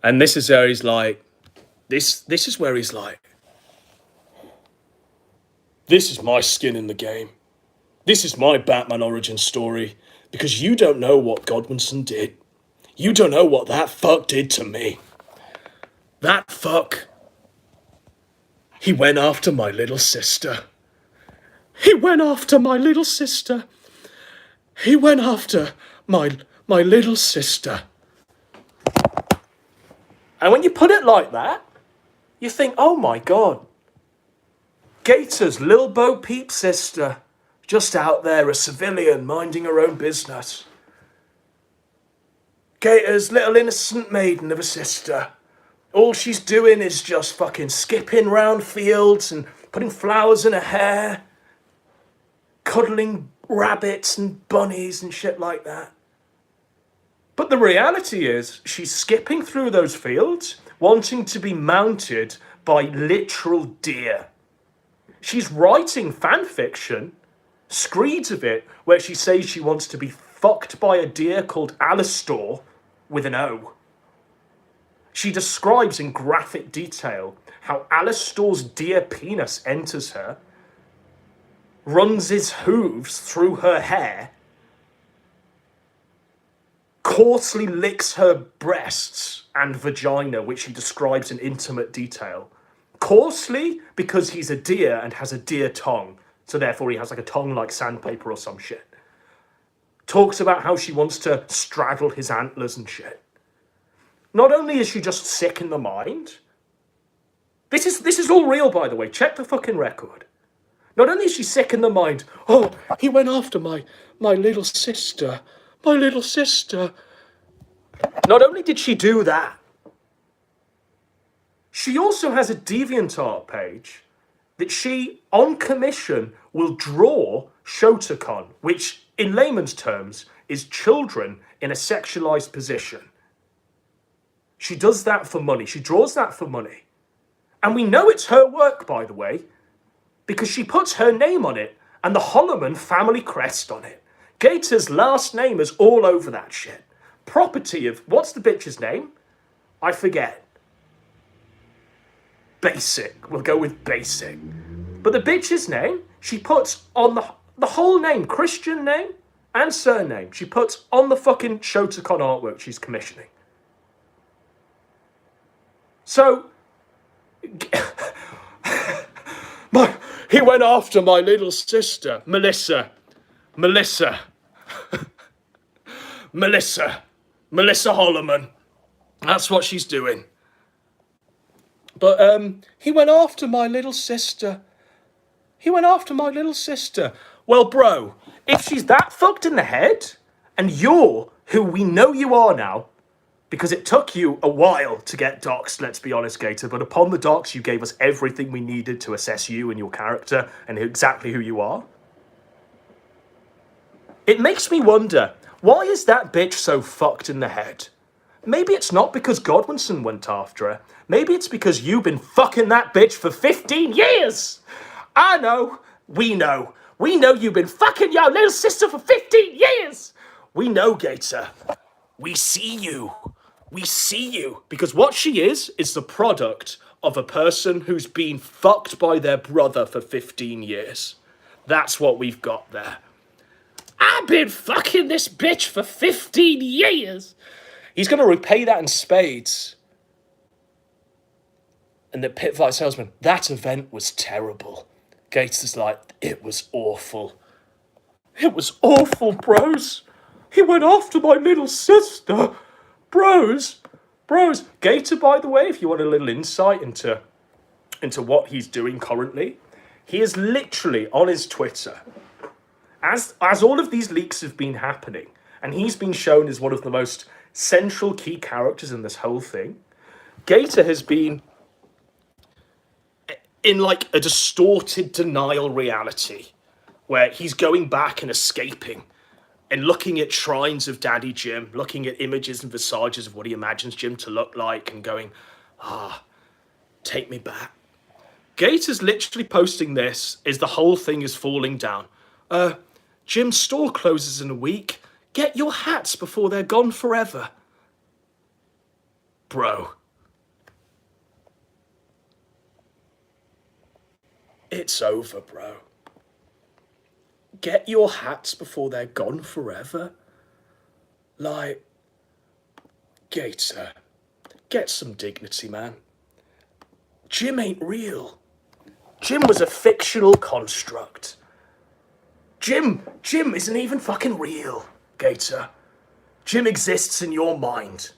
And this is where he's like, this is where he's like, this is my skin in the game. This is my Batman origin story. Because you don't know what Godwinson did. You don't know what that fuck did to me. That fuck. He went after my little sister. He went after my little sister. He went after my little sister. And when you put it like that, you think, oh my God. Gator's Lil Bo Peep sister. Just out there, a civilian, minding her own business. Gator's little innocent maiden of a sister. All she's doing is just fucking skipping round fields and putting flowers in her hair. Cuddling rabbits and bunnies and shit like that. But the reality is, she's skipping through those fields, wanting to be mounted by literal deer. She's writing fan fiction, screeds of it, where she says she wants to be fucked by a deer called Alistor, with an O. She describes in graphic detail how Alistor's deer penis enters her, runs his hooves through her hair, coarsely licks her breasts and vagina, which he describes in intimate detail. Coarsely, because he's a deer and has a deer tongue, so therefore he has like a tongue like sandpaper or some shit. Talks about how she wants to straddle his antlers and shit. Not only is she just sick in the mind, this is all real, by the way, check the fucking record. Not only is she sick in the mind, oh, he went after my little sister, my little sister. Not only did she do that, she also has a DeviantArt page that she, on commission, will draw Shotokan, which, in layman's terms, is children in a sexualized position. She does that for money. She draws that for money. And we know it's her work, by the way, because she puts her name on it and the Holloman family crest on it. Gator's last name is all over that shit. Property of, what's the bitch's name? I forget. Basic. We'll go with Basic. But the bitch's name, she puts on the whole name, Christian name and surname, she puts on the fucking Shotokan artwork she's commissioning. So, he went after my little sister, Melissa Holloman. That's what she's doing. But, he went after my little sister. He went after my little sister. Well, bro, if she's that fucked in the head, and you're who we know you are now, because it took you a while to get doxed, let's be honest, Gator, but upon the dox, you gave us everything we needed to assess you and your character and exactly who you are. It makes me wonder, why is that bitch so fucked in the head? Maybe it's not because Godwinson went after her. Maybe it's because you've been fucking that bitch for 15 years. I know. We know. We know you've been fucking your little sister for 15 years. We know, Gator. We see you. We see you. Because what she is the product of a person who's been fucked by their brother for 15 years. That's what we've got there. I've been fucking this bitch for 15 years. He's going to repay that in spades. And the pit fight salesman, that event was terrible. Gates is like, it was awful. It was awful, bros. He went after my little sister. Bros. Gator, by the way, if you want a little insight into what he's doing currently, he is literally on his Twitter. As all of these leaks have been happening, and he's been shown as one of the most central key characters in this whole thing, Gator has been in like a distorted denial reality where he's going back and escaping and looking at shrines of Daddy Jim, looking at images and visages of what he imagines Jim to look like and going, take me back. Gator's literally posting this as the whole thing is falling down. Jim's store closes in a week. Get your hats before they're gone forever. Bro. It's over, bro. Get your hats before they're gone forever. Like, Gator, get some dignity, man. Jim ain't real. Jim was a fictional construct. Jim isn't even fucking real, Gator. Jim exists in your mind.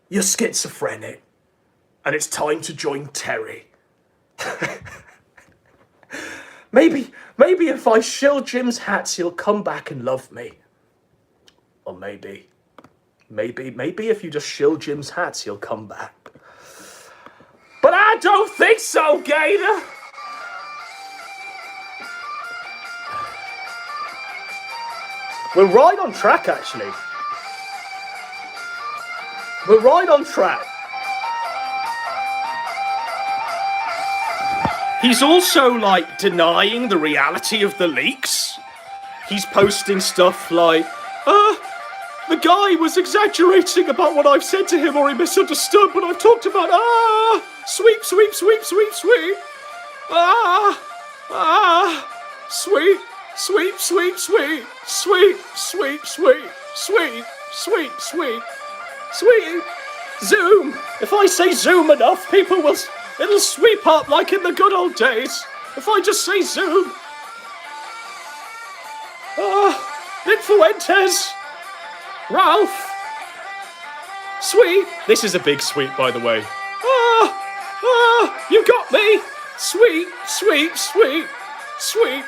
You're schizophrenic, and it's time to join Terry. Maybe if I shill Jim's hats, he'll come back and love me. Or maybe if you just shill Jim's hats, he'll come back. But I don't think so, Gator. We're right on track, actually. We're right on track. He's also, like, denying the reality of the leaks. He's posting stuff like, the guy was exaggerating about what I've said to him, or he misunderstood what I've talked about. Sweep, sweep, sweep, sweep, sweep. Sweep, sweep, sweep, sweep. Sweep, sweep, sweep, sweep, sweep, sweep, sweep. Zoom. If I say zoom enough, it'll sweep up like in the good old days. If I just say zoom. Nick Fuentes. Ralph. Sweet. This is a big sweep, by the way. You got me. Sweet, sweet, sweet, sweet.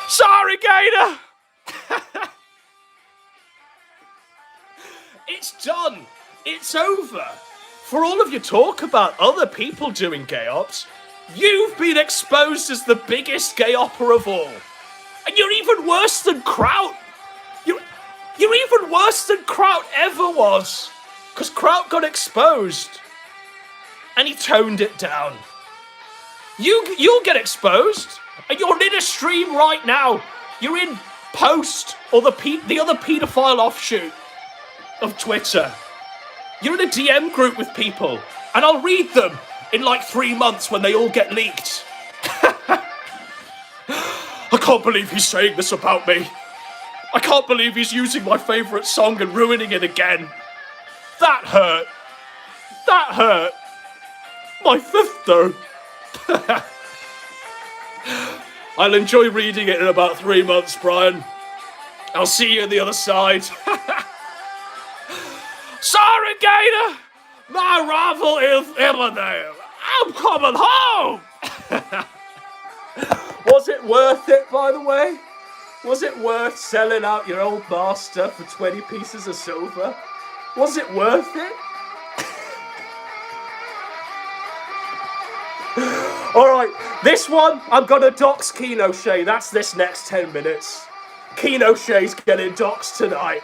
Sorry, Gator. It's done. It's over. For all of your talk about other people doing gay ops, you've been exposed as the biggest gay opera of all. And you're even worse than Kraut. You're even worse than Kraut ever was. Because Kraut got exposed. And he toned it down. You'll get exposed. And you're in a stream right now. You're in Post, or the other paedophile offshoot of Twitter. You're in a DM group with people, and I'll read them in like 3 months when they all get leaked. I can't believe he's saying this about me. I can't believe he's using my favourite song and ruining it again. That hurt. That hurt. My fifth, though. I'll enjoy reading it in about 3 months, Brian. I'll see you on the other side. Sorry, Gator. My rival is Illinois. I'm coming home. Was it worth it, by the way? Was it worth selling out your old master for 20 pieces of silver? Was it worth it? Alright, this one, I'm gonna dox Keno Shay. That's this next 10 minutes. Keno Shay's getting doxed tonight.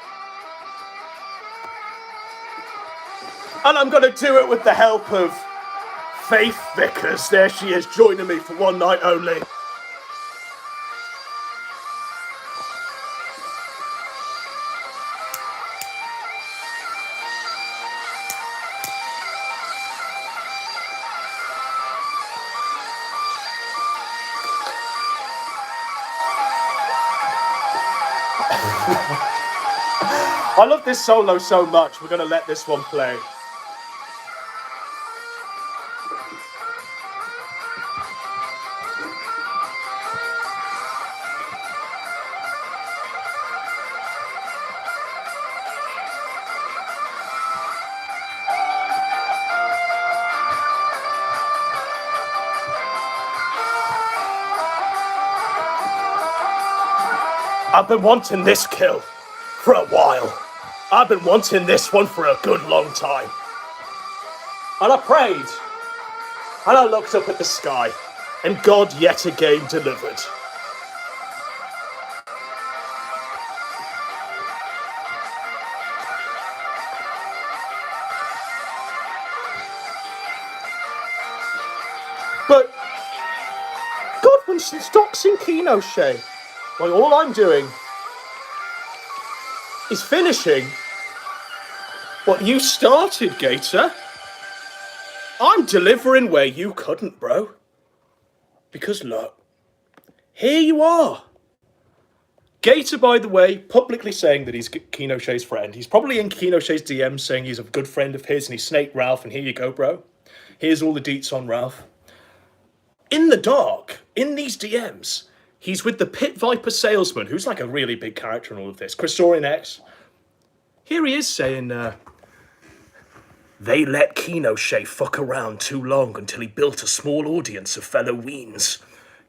And I'm gonna do it with the help of Faith Vickers. There she is, joining me for one night only. I love this solo so much, we're going to let this one play. I've been wanting this kill for a while. I've been wanting this one for a good long time. And I prayed, and I looked up at the sky, and God yet again delivered. But Godwinson's doxing Kenosha. Well, all I'm doing is finishing what you started, Gator. I'm delivering where you couldn't, bro. Because look, here you are. Gator, by the way, publicly saying that he's Kenosha's friend. He's probably in Kenosha's DMs saying he's a good friend of his and he snaked Ralph, and here you go, bro. Here's all the deets on Ralph. In the dark, in these DMs, he's with the Pit Viper salesman, who's like a really big character in all of this, Christorian X. Here he is saying, they let Kenosha fuck around too long until he built a small audience of fellow weens.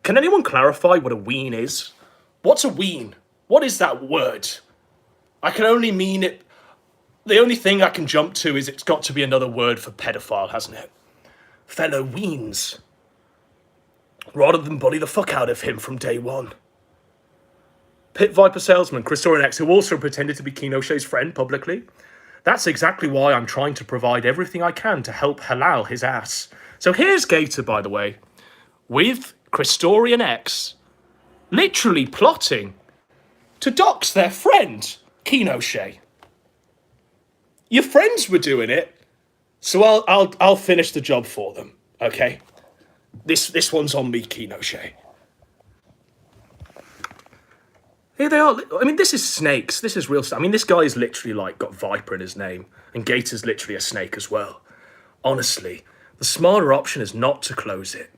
Can anyone clarify what a ween is? What's a ween? What is that word? I can only mean it... The only thing I can jump to is it's got to be another word for pedophile, hasn't it? Fellow weens. Rather than bully the fuck out of him from day one. Pit Viper salesman, Christorian X, who also pretended to be Kenosha's friend publicly. That's exactly why I'm trying to provide everything I can to help halal his ass. So here's Gator, by the way, with Christorian X, literally plotting to dox their friend, Kenosha. Your friends were doing it, so I'll finish the job for them, okay? This one's on me, Kenosha. Here they are. I mean, this is snakes. This is real stuff. I mean, this guy is literally like got Viper in his name, and Gator's literally a snake as well. Honestly, the smarter option is not to close it.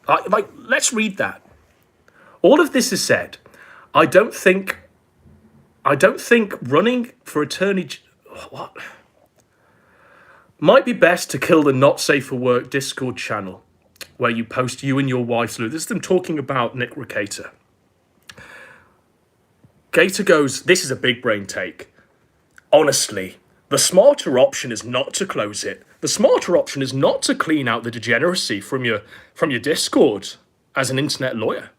Let's read that. All of this is said. I don't think running for attorney. What? Might be best to kill the not safe for work Discord channel where you post you and your wife's loot. This is them talking about Nick Ricator. Gator goes, this is a big brain take. Honestly, the smarter option is not to close it. The smarter option is not to clean out the degeneracy from your Discord as an internet lawyer.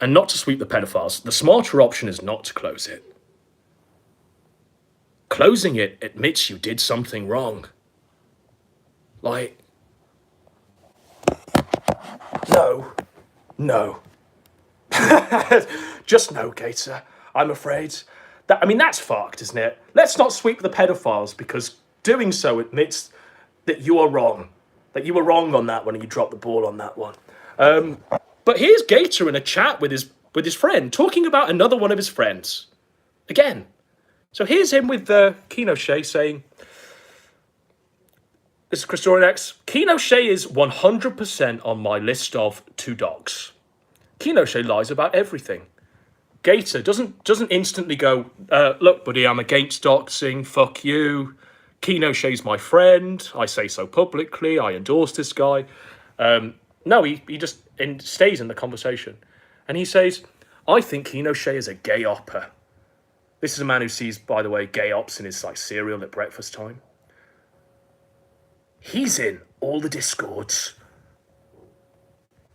And not to sweep the pedophiles. The smarter option is not to close it. Closing it admits you did something wrong. Like, no. Just no, Gator. I'm afraid. That's fucked, isn't it? Let's not sweep the pedophiles, because doing so admits that you are wrong. That you were wrong on that one and you dropped the ball on that one. But here's Gator in a chat with his friend, talking about another one of his friends. Again. So here's him with Kenosha saying, this is Christorian X, Kenosha is 100% on my list of 2 dogs. Kenosha lies about everything. Gator doesn't instantly go, look, buddy, I'm against doxing, fuck you. Kenosha's my friend. I say so publicly. I endorse this guy. No, he just stays in the conversation. And he says, I think Kenosha is a gay opper. This is a man who sees, by the way, gay ops in his cereal at breakfast time. He's in all the Discords.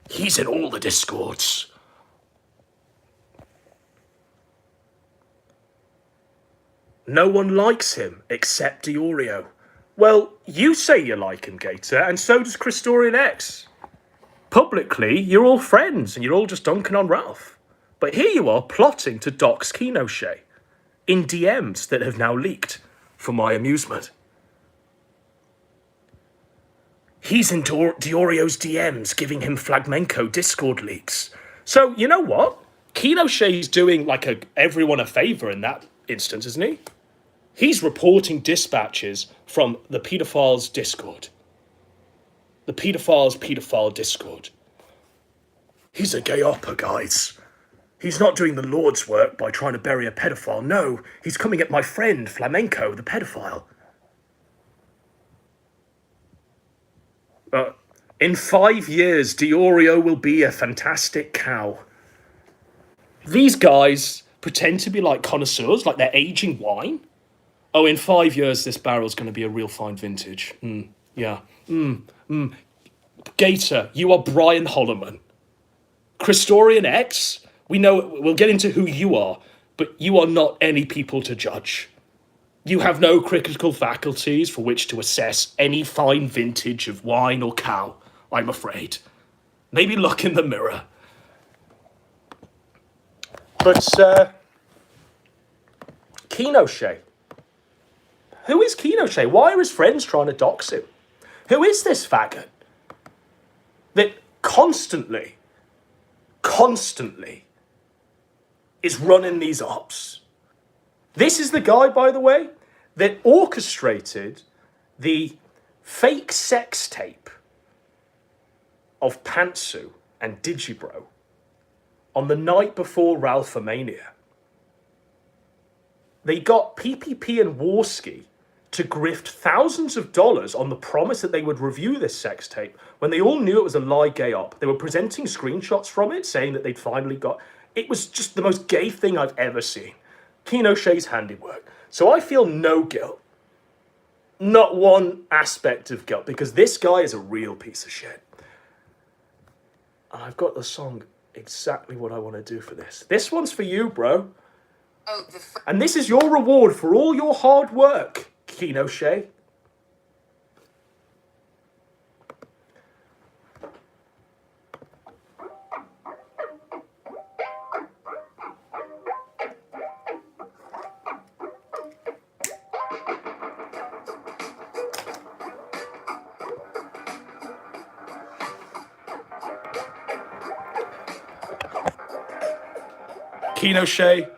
He's in all the Discords. No one likes him except Diorio. Well, you say you like him, Gator, and so does Christorian X. Publicly, you're all friends and you're all just dunking on Ralph. But here you are plotting to dox Kenosha in DMs that have now leaked for my amusement. He's in Diorio's DMs giving him Flagmenco Discord leaks. So, you know what? Keno Shea's doing like everyone a favour in that instance, isn't he? He's reporting dispatches from the paedophiles' Discord. The paedophile Discord. He's a gay opera, guys. He's not doing the Lord's work by trying to bury a pedophile. No, he's coming at my friend, Flamenco, the pedophile. In 5 years, Diorio will be a fantastic cow. These guys pretend to be like connoisseurs, like they're aging wine. Oh, in 5 years, this barrel's going to be a real fine vintage. Yeah. Gator, you are Brian Holloman. Christorian X, we know, we'll get into who you are, but you are not any people to judge. You have no critical faculties for which to assess any fine vintage of wine or cow, I'm afraid. Maybe look in the mirror. But, Keno Shea. Who is Keno Shea? Why are his friends trying to dox him? Who is this faggot that constantly is running these ops? This is the guy, by the way, that orchestrated the fake sex tape of Pantsu and Digibro on the night before Ralphomania. They got PPP and Warski to grift thousands of dollars on the promise that they would review this sex tape when they all knew it was a lie gay op. They were presenting screenshots from it saying that they'd finally got... It was just the most gay thing I've ever seen. Keno Shea's handiwork. So I feel no guilt. Not one aspect of guilt, because this guy is a real piece of shit. And I've got the song exactly what I want to do for this. This one's for you, bro. Oh, And this is your reward for all your hard work, Keno Shea. Keno Shea,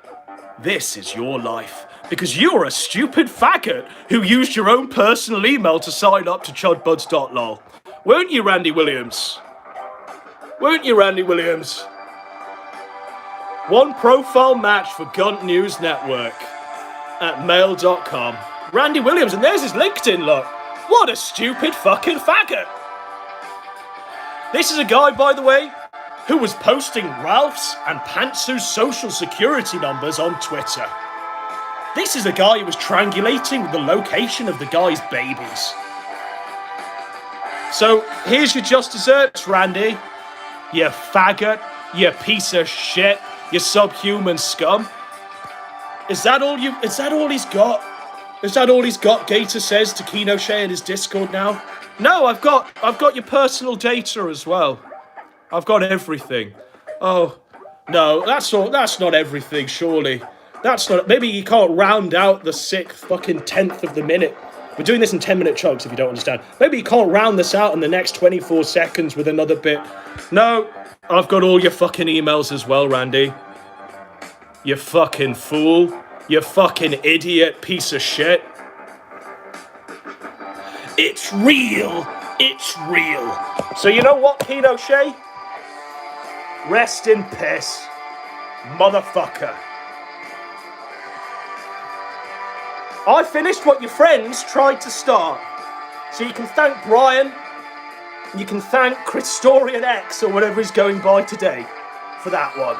this is your life. Because you're a stupid faggot who used your own personal email to sign up to chudbuds.lol. Weren't you, Randy Williams? Weren't you, Randy Williams? One profile match for Gunt News Network at mail.com. Randy Williams, and there's his LinkedIn, look. What a stupid fucking faggot. This is a guy, by the way, who was posting Ralph's and Pantsu's social security numbers on Twitter. This is a guy who was triangulating the location of the guy's babies. So, here's your just desserts, Randy. You faggot, you piece of shit, you subhuman scum. Is that all he's got? Is that all he's got, Gator says to Keno Shea in his Discord now? No, I've got your personal data as well. I've got everything. Oh, no, that's not everything, surely. That's not... Maybe you can't round out the 6th fucking 10th of the minute. We're doing this in 10-minute chunks, if you don't understand. Maybe you can't round this out in the next 24 seconds with another bit. No, I've got all your fucking emails as well, Randy. You fucking fool. You fucking idiot piece of shit. It's real. It's real. So you know what, Keno Shea? Rest in piss, motherfucker. I finished what your friends tried to start. So you can thank Brian, and you can thank Christorian X, or whatever he's going by today, for that one.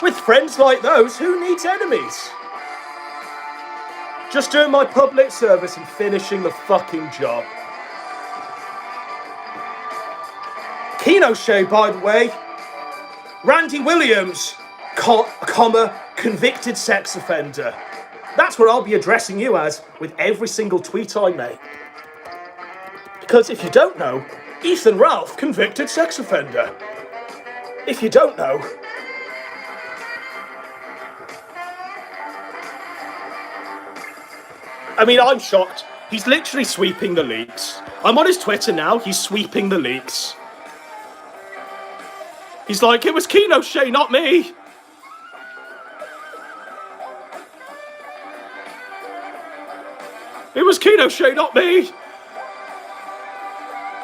With friends like those, who needs enemies? Just doing my public service and finishing the fucking job. Keno Shea, by the way, Randy Williams, comma, convicted sex offender. That's what I'll be addressing you as with every single tweet I make. Because if you don't know, Ethan Ralph, convicted sex offender. If you don't know... I mean, I'm shocked. He's literally sweeping the leaks. I'm on his Twitter now, he's sweeping the leaks. He's like, it was Keno Shay, not me. It was Keno Shay, not me.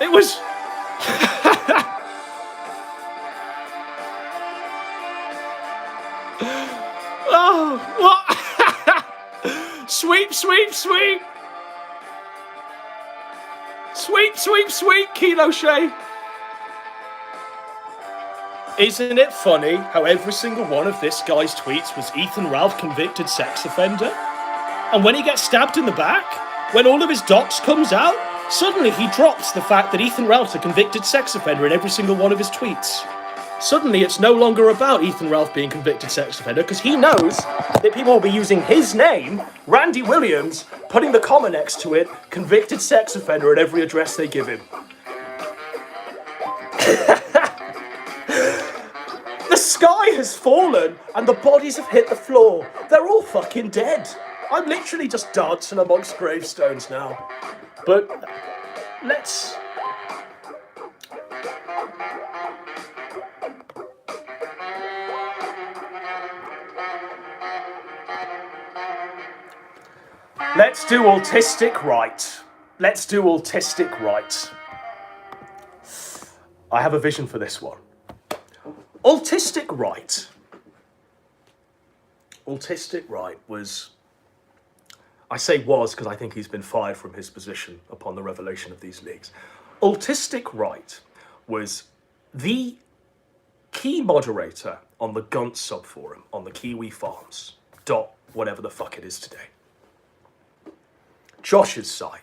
It was... Oh, what? Sweep, sweep, sweep. Sweep, sweep, sweep, Keno Shay. Isn't it funny how every single one of this guy's tweets was Ethan Ralph convicted sex offender? And when he gets stabbed in the back, when all of his docs comes out, suddenly he drops the fact that Ethan Ralph's a convicted sex offender in every single one of his tweets. Suddenly it's no longer about Ethan Ralph being convicted sex offender because he knows that people will be using his name, Randy Williams, putting the comma next to it, convicted sex offender at every address they give him. The sky has fallen and the bodies have hit the floor. They're all fucking dead. I'm literally just dancing amongst gravestones now. But let's... Let's do autistic right. Let's do autistic right. I have a vision for this one. Autistic right. Autistic right was... I say was because I think he's been fired from his position upon the revelation of these leaks. Autistic right was the key moderator on the Gunt subforum on the Kiwi Farms. Whatever the fuck it is today. Josh's site.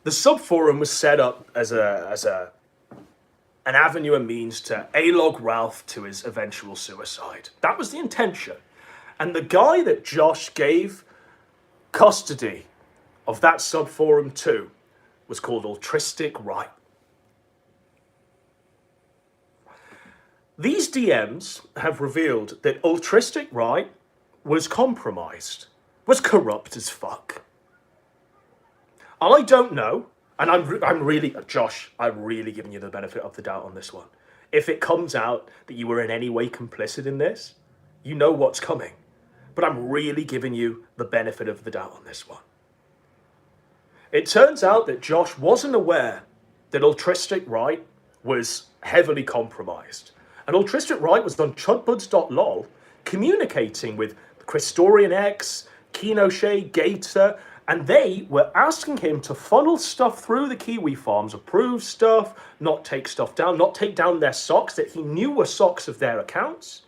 The subforum was set up as an avenue and means to A-log Ralph to his eventual suicide. That was the intention. And the guy that Josh gave custody of that subforum to was called Altruistic Right. These DMs have revealed that Altruistic Right was compromised, was corrupt as fuck. I don't know, and I'm really, Josh, I'm really giving you the benefit of the doubt on this one. If it comes out that you were in any way complicit in this, you know what's coming. But I'm really giving you the benefit of the doubt on this one. It turns out that Josh wasn't aware that Altruistic Right was heavily compromised. And Altruistic Right was on Chudbuds.lol communicating with Christorian X, Keno Shay, Gator, and they were asking him to funnel stuff through the Kiwi Farms, approve stuff, not take stuff down, not take down their socks that he knew were socks of their accounts,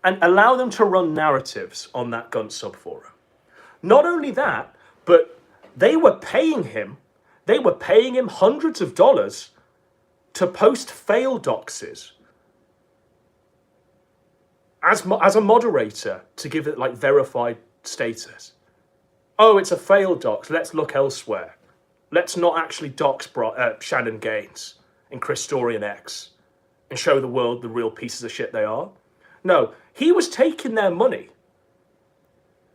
and allow them to run narratives on that Gunt subforum. Not only that, but they were paying him hundreds of dollars to post fail doxes as a moderator to give it like verified status. Oh, it's a failed dox. Let's look elsewhere. Let's not actually dox Shannon Gaines and Christorian X and show the world the real pieces of shit they are. No, he was taking their money.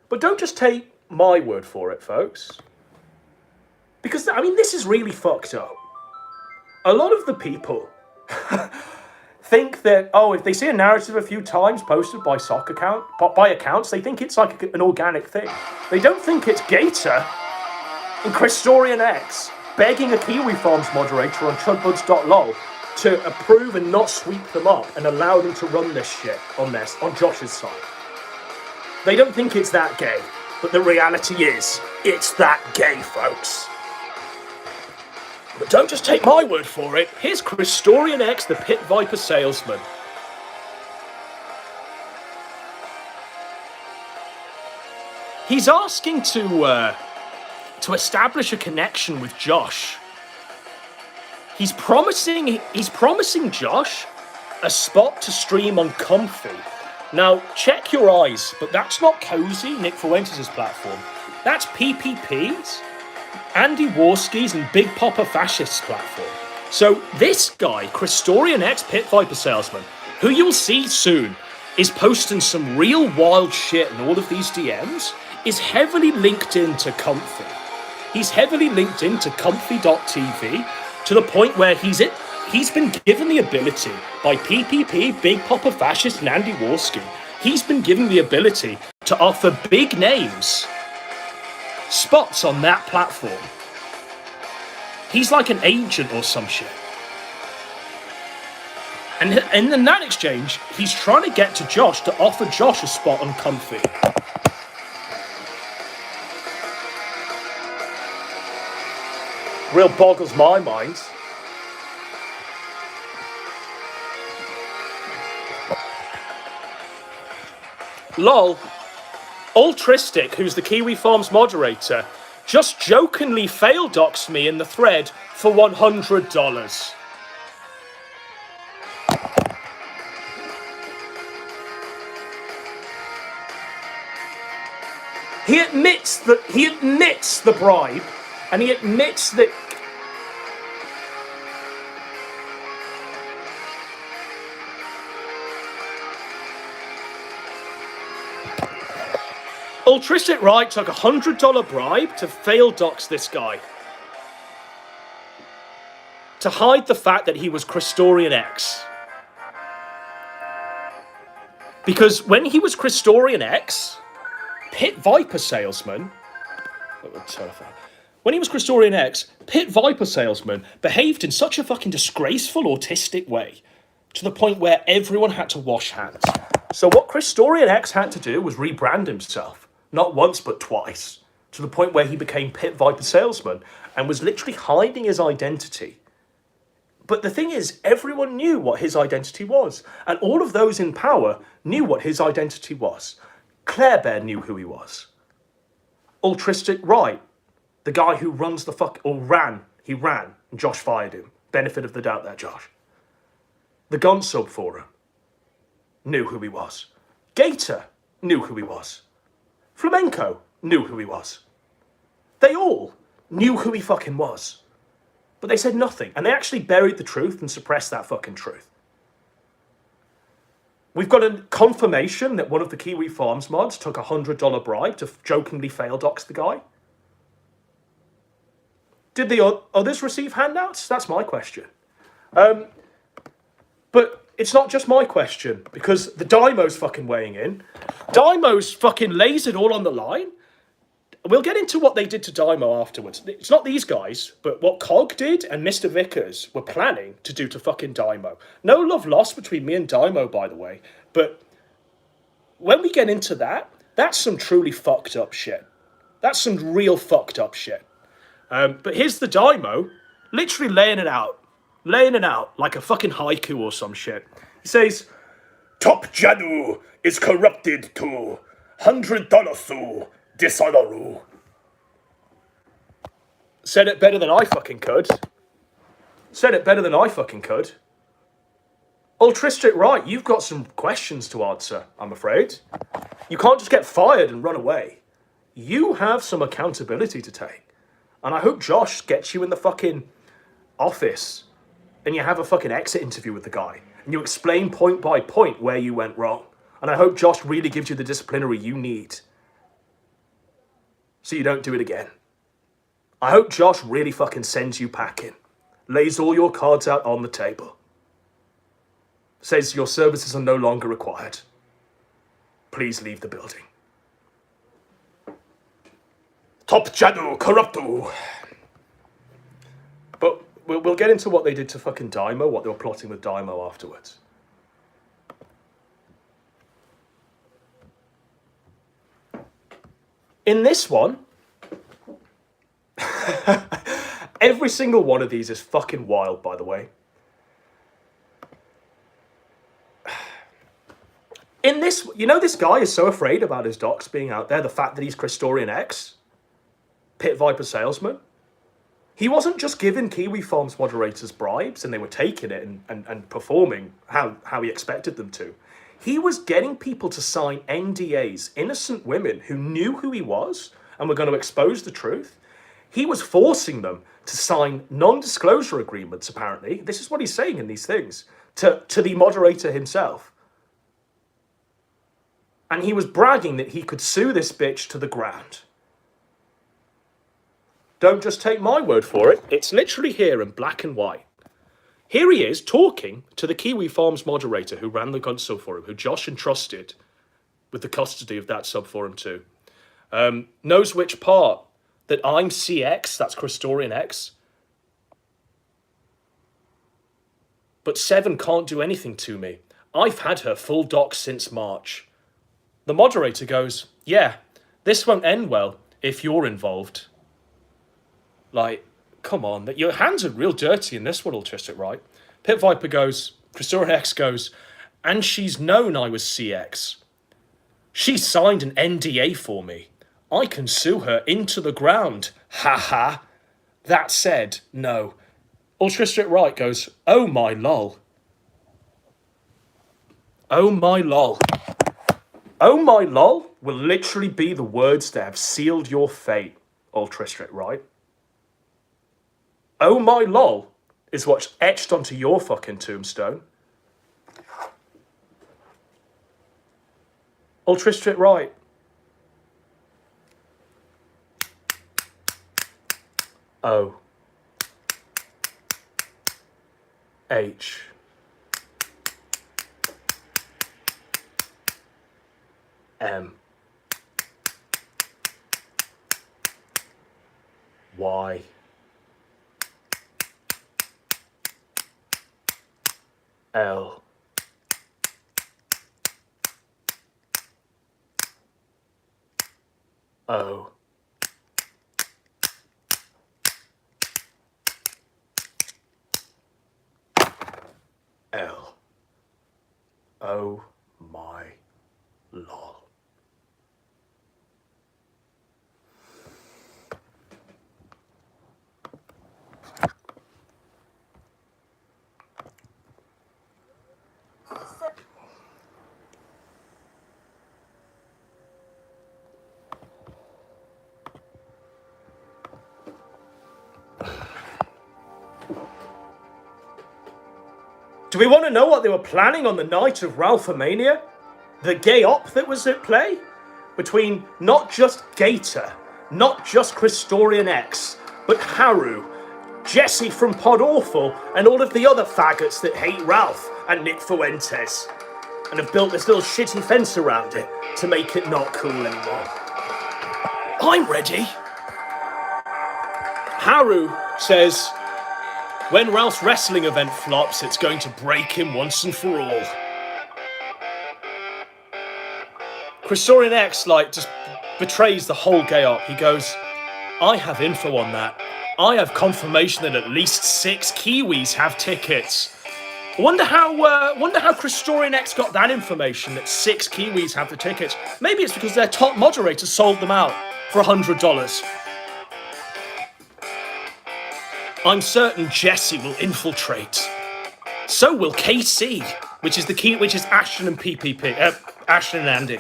But don't just take my word for it, folks. Because, I mean, this is really fucked up. A lot of the people think that, oh, if they see a narrative a few times posted by accounts, they think it's like an organic thing. They don't think it's Gator and Christorian X begging a Kiwi Farms moderator on chudbuds.lol to approve and not sweep them up and allow them to run this shit on Josh's side. They don't think it's that gay, but the reality is, it's that gay, folks. But don't just take my word for it. Here's Christorian X, the Pit Viper salesman. He's asking to establish a connection with Josh. He's promising Josh a spot to stream on Comfy. Now, check your eyes, but that's not Cozy, Nick Fuentes' platform. That's PPP's, Andy Warski's, and Big Papa Fascist's platform. So this guy, Christorian X Pit Viper Salesman, who you'll see soon, is posting some real wild shit in all of these DMs, is heavily linked into Comfy. He's heavily linked into Comfy.tv to the point where he's He's been given the ability by PPP, Big Papa Fascist, and Andy Warski. He's been given the ability to offer big names spots on that platform. He's like an agent or some shit. And in that exchange, he's trying to get to Josh to offer Josh a spot on Comfy. Real boggles my mind. Lol. Altristic, who's the Kiwi Farms moderator, just jokingly fail doxed me in the thread for $100. He admits the bribe, and he admits that Altristic Right took a $100 bribe to fail dox this guy. To hide the fact that he was Christorian X. Because when he was Christorian X, Pit Viper Salesman... When he was Christorian X, Pit Viper Salesman behaved in such a fucking disgraceful, autistic way, to the point where everyone had to wash hands. So what Christorian X had to do was rebrand himself. Not once, but twice. To the point where he became Pit Viper Salesman and was literally hiding his identity. But the thing is, everyone knew what his identity was. And all of those in power knew what his identity was. Claire Bear knew who he was. Altristic Right, the guy who runs the he ran, and Josh fired him. Benefit of the doubt there, Josh. The Gun Sub Forum knew who he was. Gator knew who he was. Flamenco knew who he was. They all knew who he fucking was. But they said nothing, and they actually buried the truth and suppressed that fucking truth. We've got a confirmation that one of the Kiwi Farms mods took a $100 bribe to jokingly fail dox the guy. Did the others receive handouts? That's my question. But it's not just my question, because the Dymo's fucking weighing in. Dymo's fucking lays it all on the line. We'll get into what they did to Dymo afterwards. It's not these guys, but what Cog did and Mr. Vickers were planning to do to fucking Dymo. No love lost between me and Dymo, by the way. But when we get into that, that's some truly fucked up shit. That's some real fucked up shit. But here's the Dymo, literally laying it out like a fucking haiku or some shit. He says, "Top Jadu is corrupted to $100 su dishonoru." Said it better than I fucking could. Altristic Right, you've got some questions to answer, I'm afraid. You can't just get fired and run away. You have some accountability to take. And I hope Josh gets you in the fucking office and you have a fucking exit interview with the guy and you explain point by point where you went wrong. And I hope Josh really gives you the disciplinary you need so you don't do it again. I hope Josh really fucking sends you packing, lays all your cards out on the table, says your services are no longer required. Please leave the building. Top Jadu Corruptu. But we'll get into what they did to fucking Dymo, what they were plotting with Dymo afterwards. In this one, every single one of these is fucking wild, by the way. In this, you know, this guy is so afraid about his docs being out there, the fact that he's Christorian X, Pit Viper Salesman. He wasn't just giving Kiwi Farms moderators bribes and they were taking it and performing how he expected them to. He was getting people to sign NDAs, innocent women who knew who he was and were going to expose the truth. He was forcing them to sign non-disclosure agreements, apparently. This is what he's saying in these things, to the moderator himself. And he was bragging that he could sue this bitch to the ground. Don't just take my word for it. It's literally here in black and white. Here he is talking to the Kiwi Farms moderator who ran the Gunt subforum, who Josh entrusted with the custody of that subforum too. Knows which part, that I'm CX, that's Christorian X. But Seven can't do anything to me. I've had her full doc since March. The moderator goes, yeah, this won't end well if you're involved. Like, come on, your hands are real dirty in this one, Altristic, right? Pit Viper goes, Christorian X goes, and she's known I was CX. She signed an NDA for me. I can sue her into the ground. Ha ha. That said, no. Altristic Right goes, oh my lol. Oh my lol. Oh my lol will literally be the words that have sealed your fate, Altristic Right. Oh my lol is what's etched onto your fucking tombstone. Altristic Right. O. H. M. Y. L. O. L. Oh my lol. Do we want to know what they were planning on the night of Ralphomania? The gay op that was at play? Between not just Gator, not just Christorian X, but Haru, Jesse from Pod Awful, and all of the other faggots that hate Ralph and Nick Fuentes, and have built this little shitty fence around it to make it not cool anymore. I'm ready. Haru says, when Ralph's wrestling event flops, it's going to break him once and for all. Christorian X, just betrays the whole gay op. He goes, I have info on that. I have confirmation that at least 6 Kiwis have tickets. Wonder how Christorian X got that information, that 6 Kiwis have the tickets. Maybe it's because their top moderator sold them out for $100. I'm certain Jesse will infiltrate. So will KC, which is Ashton and PPP, Ashton and Andy.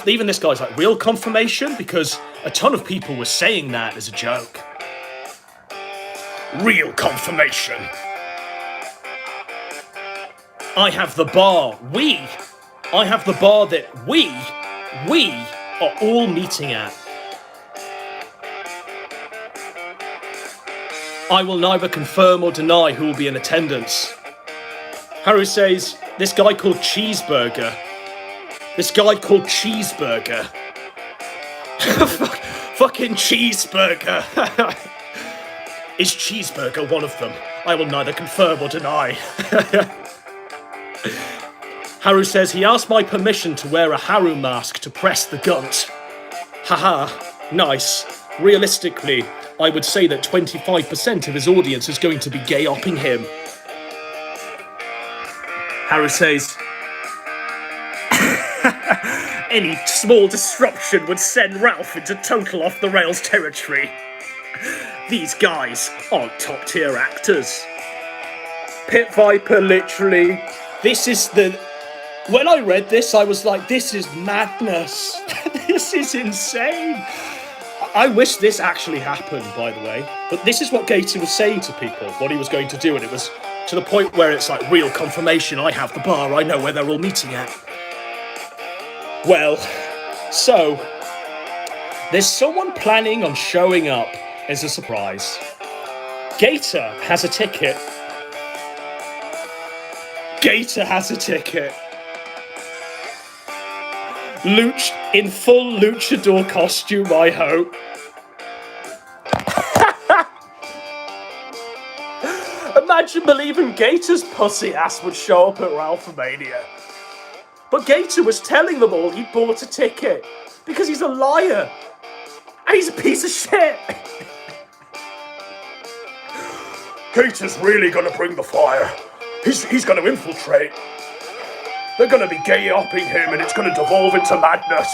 Even this guy's like, real confirmation? Because a ton of people were saying that as a joke. Real confirmation. I have the bar. I have the bar that we are all meeting at. I will neither confirm or deny who will be in attendance. Haru says, this guy called Cheeseburger. Fucking Cheeseburger. Is Cheeseburger one of them? I will neither confirm or deny. Haru says he asked my permission to wear a Haru mask to press the gunt. Haha, nice. Realistically, I would say that 25% of his audience is going to be gay-opping him. Haru says, any small disruption would send Ralph into total off-the-rails territory. These guys aren't top-tier actors. Pit Viper, literally. When I read this, I was like, this is madness. This is insane. I wish this actually happened, by the way. But this is what Gator was saying to people, what he was going to do. And it was to the point where it's like, real confirmation. I have the bar. I know where they're all meeting at. Well, so there's someone planning on showing up as a surprise. Gator has a ticket Gator has a ticket. In full luchador costume, I hope. Imagine believing Gator's pussy ass would show up at Ralphomania. But Gator was telling them all he'd bought a ticket because he's a liar. And he's a piece of shit. Gator's really gonna bring the fire. He's gonna infiltrate. They're gonna be gay-upping him and it's gonna devolve into madness.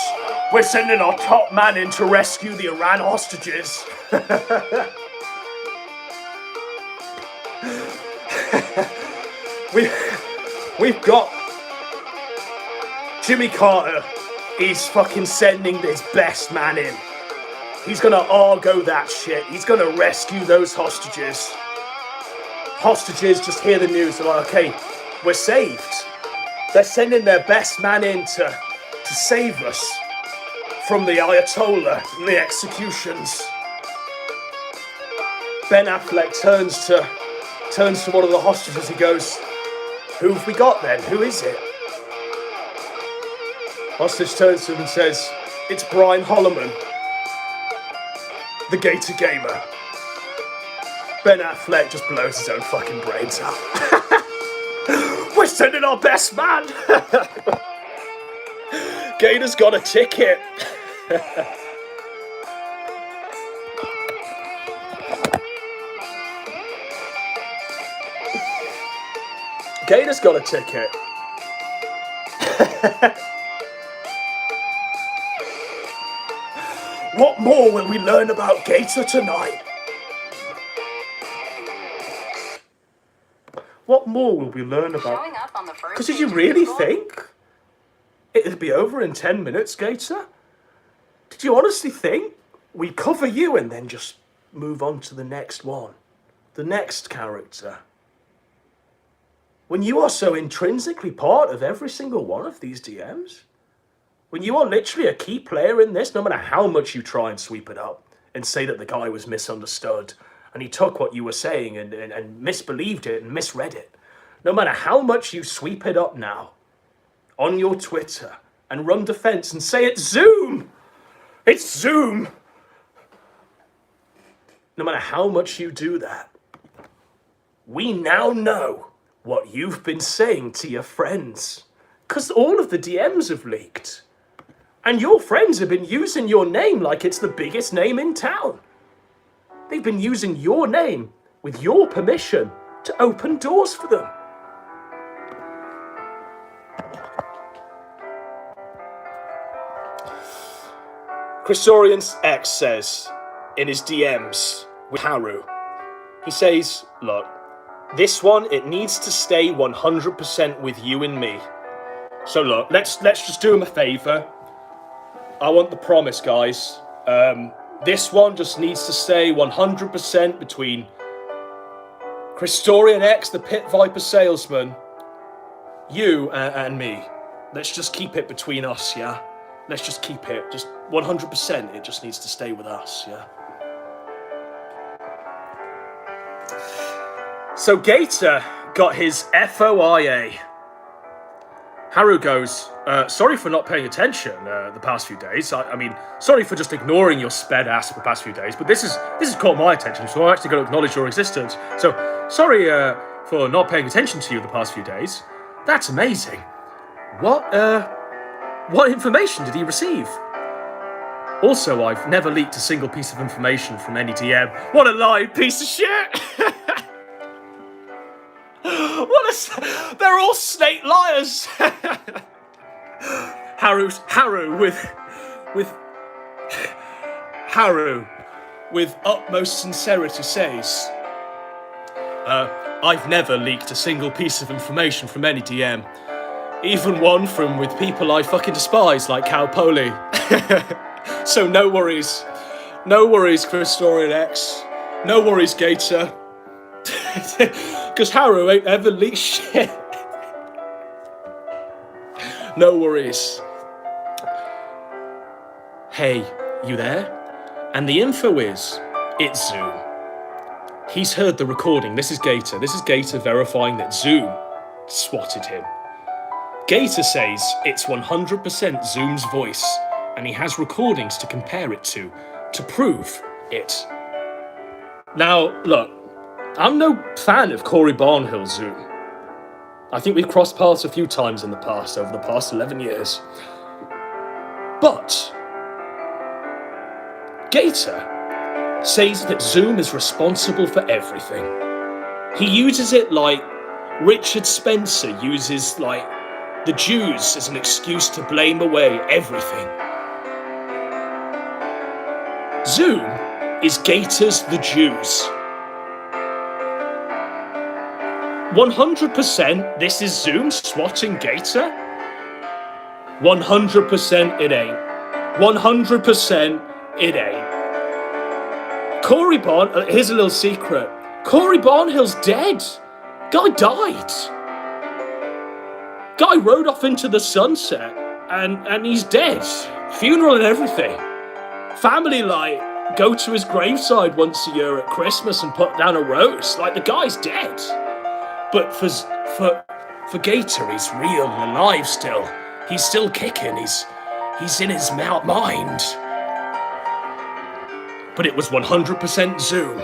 We're sending our top man in to rescue the Iran hostages. We've got Jimmy Carter. He's fucking sending his best man in. He's gonna argo that shit. He's gonna rescue those hostages. Hostages just hear the news. They're like, okay, we're saved. They're sending their best man in to save us from the Ayatollah and the executions. Ben Affleck turns to one of the hostages. He goes, "Who have we got then? Who is it?" Hostage turns to him and says, "It's Brian Holloman, the Gator Gamer." Ben Affleck just blows his own fucking brains out. We're sending our best man! Gator's got a ticket. Gator's got a ticket. What more will we learn about Gator tonight? What more will we learn about? Showing up on the first Because did you page of really Google? think it'd be over in 10 minutes, Gator? Did you honestly think we'd cover you and then just move on to the next one? The next character? When you are so intrinsically part of every single one of these DMs? When you are literally a key player in this, no matter how much you try and sweep it up and say that the guy was misunderstood and he took what you were saying and misbelieved it and misread it. No matter how much you sweep it up now on your Twitter and run defense and say it's Zoom! It's Zoom! No matter how much you do that, we now know what you've been saying to your friends. Because all of the DMs have leaked. And your friends have been using your name like it's the biggest name in town. They've been using your name, with your permission, to open doors for them. Christorian's ex says, in his DMs with Haru, he says, look, this one, it needs to stay 100% with you and me. So look, let's just do him a favour. I want the promise, guys. This one just needs to stay 100% between Christorian X, the Pit Viper salesman, you and me. Let's just keep it between us, yeah? Let's just keep it, just 100%, it just needs to stay with us, yeah? So Gator got his FOIA. Haru goes, sorry for not paying attention the past few days. I mean, sorry for just ignoring your sped ass for the past few days, but this has caught my attention, so I'm actually going to acknowledge your existence. So, sorry for not paying attention to you the past few days. That's amazing. What information did he receive? Also, I've never leaked a single piece of information from any DM. What a lying piece of shit! They're all snake liars. Haru with utmost sincerity says, I've never leaked a single piece of information from any DM, even one from with people I fucking despise like Cal Poli. So no worries, Christorian X, no worries, Gator. Because Haru ain't ever leaked shit. No worries. Hey, you there? And the info is, it's Zoom. He's heard the recording. This is Gator verifying that Zoom swatted him. Gator says it's 100% Zoom's voice, and he has recordings to compare it to prove it. Now, look, I'm no fan of Corey Barnhill's Zoom. I think we've crossed paths a few times in the past, over the past 11 years. But Gator says that Zoom is responsible for everything. He uses it like Richard Spencer uses, like, the Jews as an excuse to blame away everything. Zoom is Gator's The Jews. 100% this is Zoom swatting Gator? 100% it ain't. 100% it ain't. Here's a little secret. Corey Barnhill's dead. Guy died. Guy rode off into the sunset and he's dead. Funeral and everything. Family, like, go to his graveside once a year at Christmas and put down a rose. Like, the guy's dead. But for Gator, he's real and alive still. He's still kicking. He's in his mind. But it was 100% Zoom,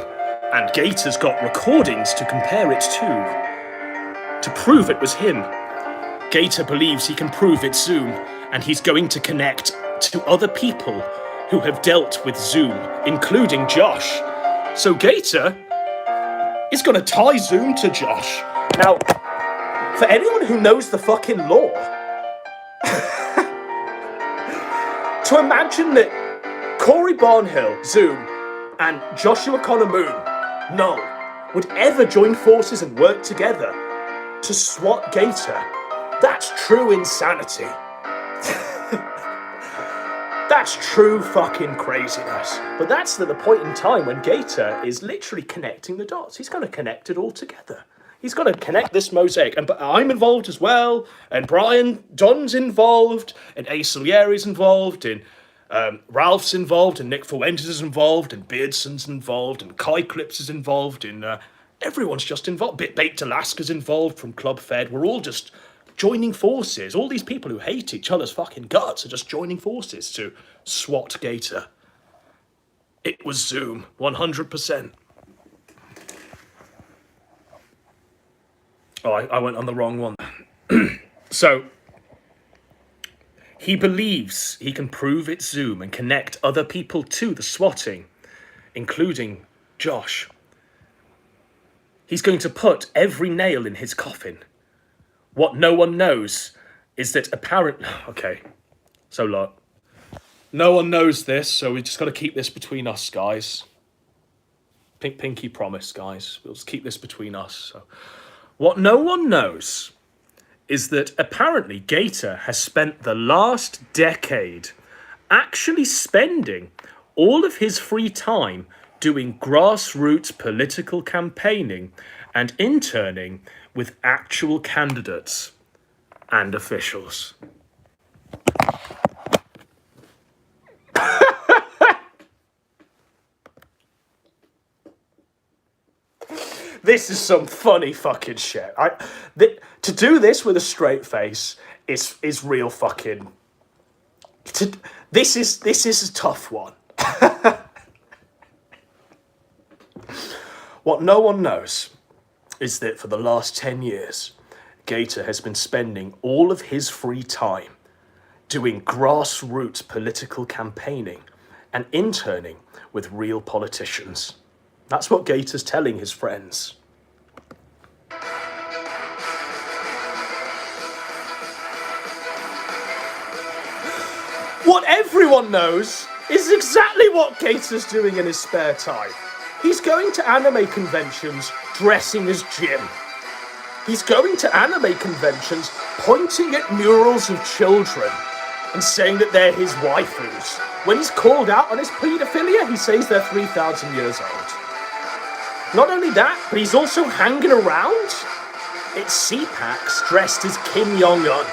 and Gator's got recordings to compare it to prove it was him. Gator believes he can prove it's Zoom, and he's going to connect to other people who have dealt with Zoom, including Josh. So Gator is going to tie Zoom to Josh. Now, for anyone who knows the fucking law, to imagine that Corey Barnhill, Zoom, and Joshua Connor Moon, Null, would ever join forces and work together to swat Gator, that's true insanity. That's true fucking craziness. But that's the point in time when Gator is literally connecting the dots. He's going to connect it all together. He's going to connect this mosaic. And but I'm involved as well. And Brian Dunn's involved. And Ace Salieri's involved. And Ralph's involved. And Nick Fuentes is involved. And Beardson's involved. And Kai Clips is involved. And everyone's just involved. Baked Alaska's involved from Club Fed. We're all just joining forces. All these people who hate each other's fucking guts are just joining forces to swat Gator. It was Zoom, 100%. Oh, I went on the wrong one. So, he believes he can prove it's Zoom and connect other people to the swatting, including Josh. He's going to put every nail in his coffin. What no one knows is that apparently... Okay, so look. No one knows this, so we just got to keep this between us, guys. Pinky promise, guys. We'll just keep this between us. So, what no one knows is that apparently Gator has spent the last decade actually spending all of his free time doing grassroots political campaigning and interning with actual candidates and officials. This is some funny fucking shit. To do this with a straight face is real fucking... This is a tough one. What no one knows is that for the last 10 years, Gator has been spending all of his free time doing grassroots political campaigning and interning with real politicians. That's what Gator's telling his friends. What everyone knows is exactly what Gator's doing in his spare time. He's going to anime conventions dressing as Jim. He's going to anime conventions pointing at murals of children and saying that they're his waifus. When he's called out on his paedophilia, he says they're 3,000 years old. Not only that, but he's also hanging around at CPACs dressed as Kim Jong-un.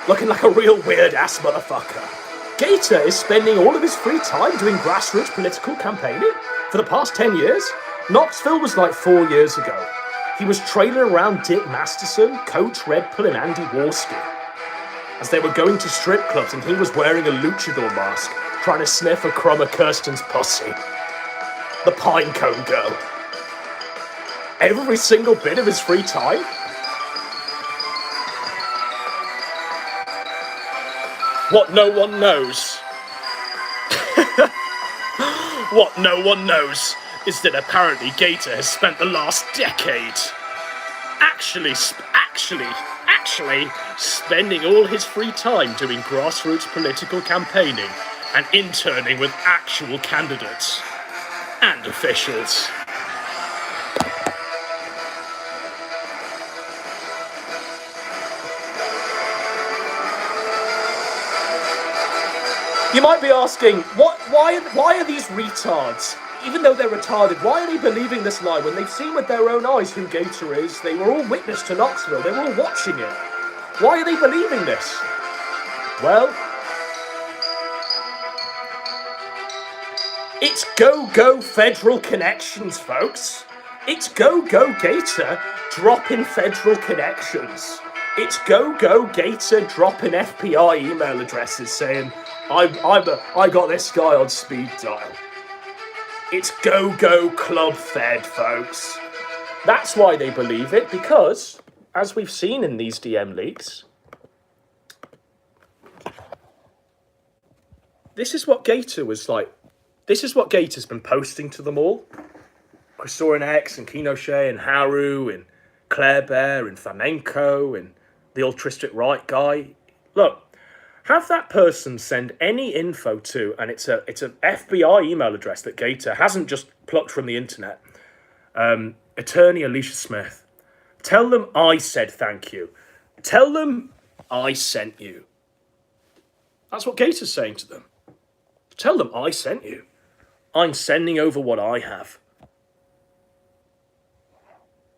Looking like a real weird-ass motherfucker. Gator is spending all of his free time doing grassroots political campaigning for the past 10 years. Knoxville was like 4 years ago. He was trailing around Dick Masterson, Coach Red Pill, and Andy Warski as they were going to strip clubs, and he was wearing a luchador mask, trying to sniff a crumb of Kirsten's pussy. The Pinecone Girl. Every single bit of his free time. What no one knows. What no one knows is that apparently Gator has spent the last decade actually spending all his free time doing grassroots political campaigning and interning with actual candidates and officials. You might be asking, why are these retards, even though they're retarded, why are they believing this lie when they've seen with their own eyes who Gator is? They were all witness to Knoxville, they were all watching it. Why are they believing this? Well, it's go federal connections, folks. It's go Gator dropping federal connections. It's go Gator dropping FBI email addresses saying, I got this guy on speed dial. It's go Club Fed, folks. That's why they believe it, because, as we've seen in these DM leaks, this is what Gator was like. This is what Gator's been posting to them all. Christorian X and Kino Shea and Haru and Claire Bear and Flamenco and the altruistic right guy. Look, have that person send any info to, and it's an FBI email address that Gator hasn't just plucked from the internet. Attorney Alicia Smith. Tell them I said thank you. Tell them I sent you. That's what Gator's saying to them. Tell them I sent you. I'm sending over what I have.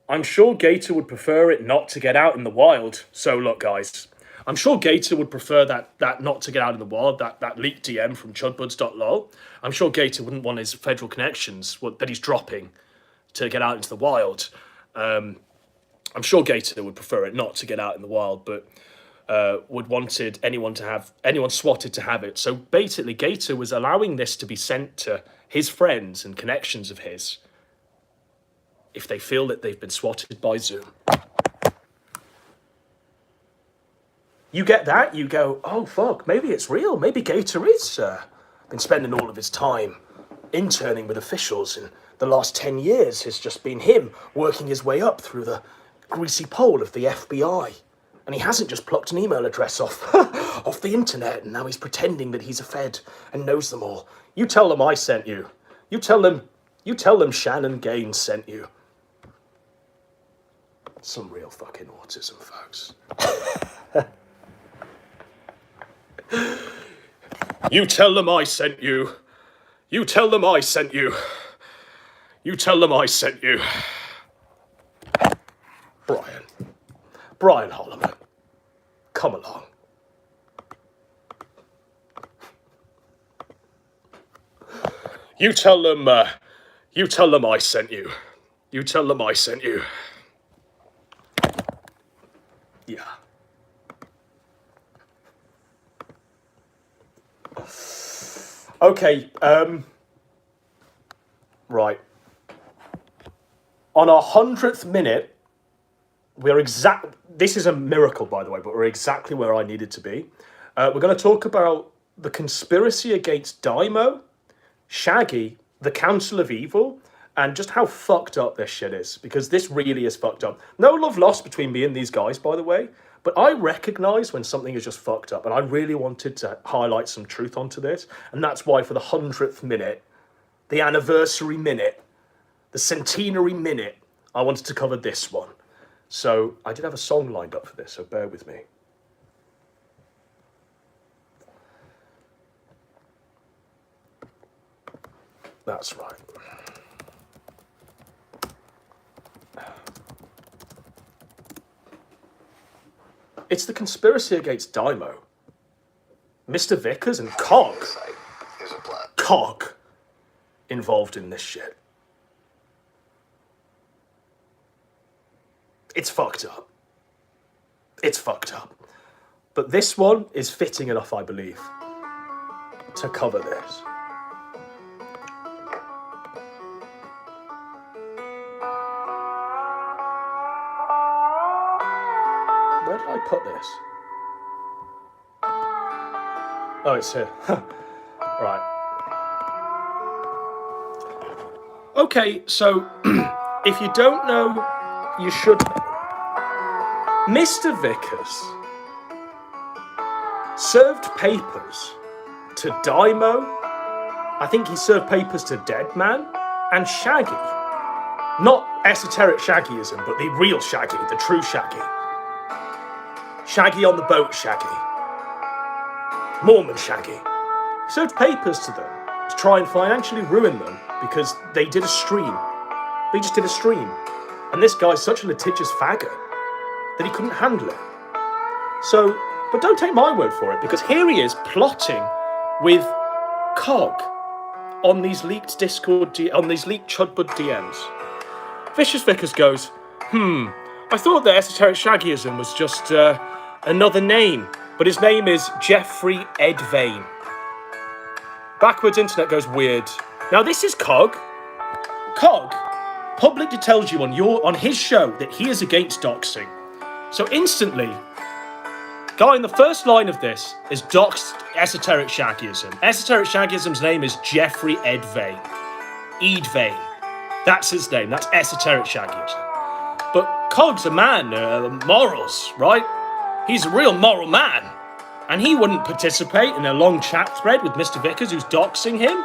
I'm sure Gator would prefer it not to get out in the wild. So look, guys, I'm sure Gator would prefer that not to get out in the wild, that leaked DM from chudbuds.lol. I'm sure Gator wouldn't want his federal connections that he's dropping to get out into the wild. I'm sure Gator would prefer it not to get out in the wild, but would wanted anyone swatted to have it. So basically, Gator was allowing this to be sent to his friends and connections of his if they feel that they've been swatted by Zoom. You get that, you go, oh fuck, maybe it's real. Maybe Gator is been spending all of his time interning with officials, and the last 10 years has just been him working his way up through the greasy pole of the FBI. And he hasn't just plucked an email address off off the internet, and now he's pretending that he's a Fed and knows them all. You tell them I sent you. You tell them Shannon Gaines sent you. Some real fucking autism, folks. You tell them I sent you. You tell them I sent you. You tell them I sent you. Brian Holloman, come along. You tell them I sent you. You tell them I sent you. Yeah. Okay, right. On our 100th minute, this is a miracle, by the way, but we're exactly where I needed to be. We're going to talk about the conspiracy against Daimo, Shaggy, the Council of Evil, and just how fucked up this shit is, because this really is fucked up. No love lost between me and these guys, by the way, but I recognise when something is just fucked up, and I really wanted to highlight some truth onto this, and that's why for the 100th minute, the anniversary minute, the centenary minute, I wanted to cover this one. So I did have a song lined up for this, so bear with me. That's right. It's the conspiracy against Daimo. Mr. Vickers and Cog involved in this shit. It's fucked up. It's fucked up. But this one is fitting enough, I believe, to cover this. Where did I put this? Oh, it's here. Right. Okay, so if you don't know, you should know. Mr. Vickers served papers to Dymo. I think he served papers to Deadman and Shaggy. Not esoteric Shaggyism, but the real Shaggy, the true Shaggy. Shaggy on the boat Shaggy. Mormon Shaggy. He served papers to them to try and financially ruin them because they did a stream. They just did a stream. And this guy's such a litigious faggot that he couldn't handle it. So, but don't take my word for it, because here he is plotting with Cog on these leaked Discord, on these leaked Chudbud DMs. Vicious Vickers goes, I thought that esoteric Shaggyism was just another name, but his name is Jeffrey Ed Vane. Backwards internet goes weird. Now this is Cog. Cog publicly tells you on his show that he is against doxing. So instantly, guy in the first line of this is doxed esoteric Shaggyism. Esoteric Shaggyism's name is Jeffrey Ed Vane. Ed Vane. That's his name. That's esoteric Shaggyism. But Cog's a man, morals, right? He's a real moral man. And he wouldn't participate in a long chat thread with Mr. Vickers who's doxing him,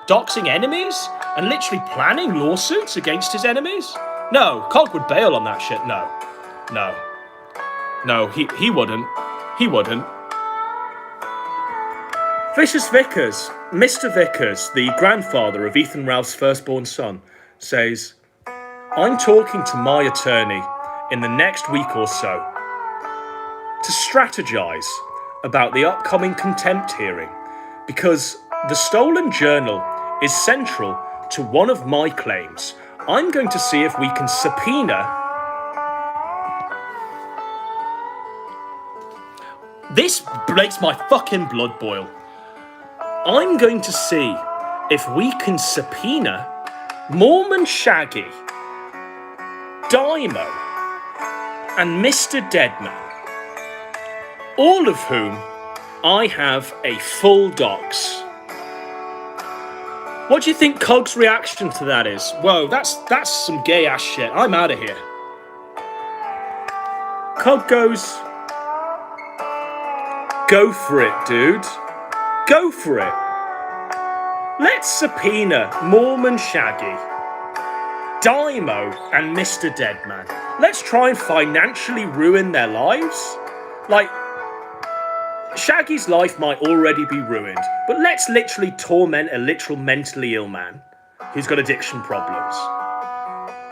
doxing enemies, and literally planning lawsuits against his enemies. No, Cog would bail on that shit. No, he wouldn't. He wouldn't. Vicious Vickers, Mr. Vickers, the grandfather of Ethan Ralph's firstborn son, says, I'm talking to my attorney in the next week or so to strategize about the upcoming contempt hearing, because the stolen journal is central to one of my claims. I'm going to see if we can subpoena. This makes my fucking blood boil. I'm going to see if we can subpoena Mormon Shaggy, Dymo, and Mr. Deadman, all of whom I have a full dox. What do you think Cog's reaction to that is? Whoa, that's some gay ass shit. I'm out of here. Cog goes, go for it, dude. Go for it. Let's subpoena Mormon Shaggy, Dymo, and Mr. Deadman. Let's try and financially ruin their lives. Like, Shaggy's life might already be ruined, but let's literally torment a literal mentally ill man who's got addiction problems.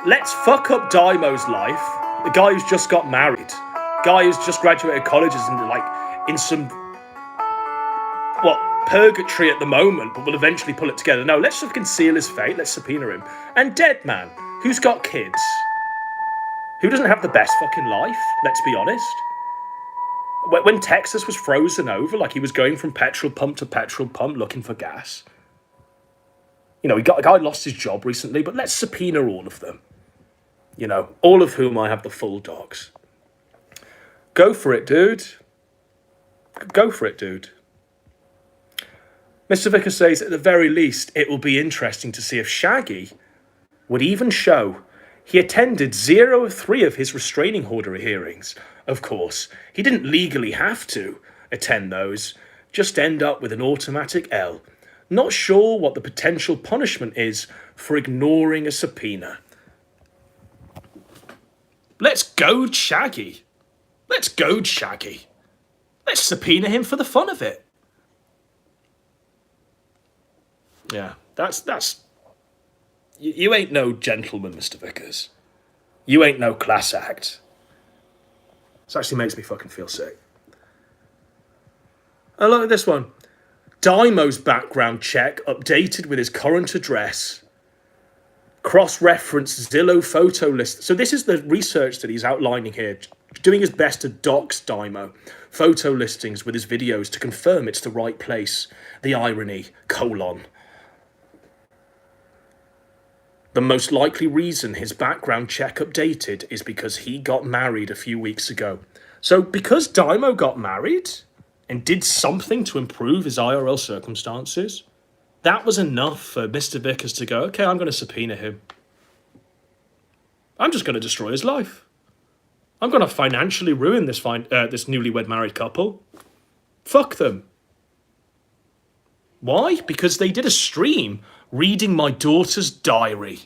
Let's fuck up Dymo's life, the guy who's just got married, guy who's just graduated college, is in some purgatory at the moment, but will eventually pull it together. No, let's just conceal his fate. Let's subpoena him. And Deadman, who's got kids, who doesn't have the best fucking life. Let's be honest. When Texas was frozen over, like he was going from petrol pump to petrol pump looking for gas. You know, a guy lost his job recently, but let's subpoena all of them. You know, all of whom I have the full dogs. Go for it, dude. Go for it, dude. Mr. Vickers says, at the very least, it will be interesting to see if Shaggy would even show he attended 0 of 3 of his restraining order hearings. Of course, he didn't legally have to attend those, just end up with an automatic L. Not sure what the potential punishment is for ignoring a subpoena. Let's goad Shaggy. Let's goad Shaggy. Let's subpoena him for the fun of it. Yeah, that's... You ain't no gentleman, Mr. Vickers. You ain't no class act. This actually makes me fucking feel sick. Oh, look at this one. Dymo's background check updated with his current address. cross-reference Zillow photo list. So this is the research that he's outlining here, doing his best to dox Dymo photo listings with his videos to confirm it's the right place. The irony, colon. The most likely reason his background check updated is because he got married a few weeks ago. So because Dymo got married and did something to improve his IRL circumstances, that was enough for Mr. Vickers to go, okay, I'm going to subpoena him. I'm just going to destroy his life. I'm going to financially ruin this newlywed married couple. Fuck them. Why? Because they did a stream reading my daughter's diary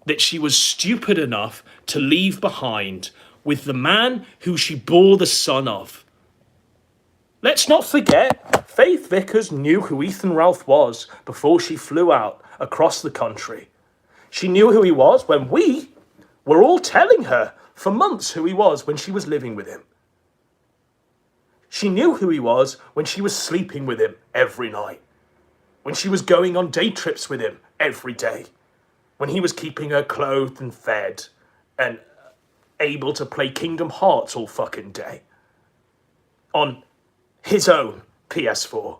that she was stupid enough to leave behind with the man who she bore the son of. Let's not forget, Faith Vickers knew who Ethan Ralph was before she flew out across the country. She knew who he was when we were all telling her for months who he was when she was living with him. She knew who he was when she was sleeping with him every night, when she was going on day trips with him every day, when he was keeping her clothed and fed and able to play Kingdom Hearts all fucking day on his own PS4.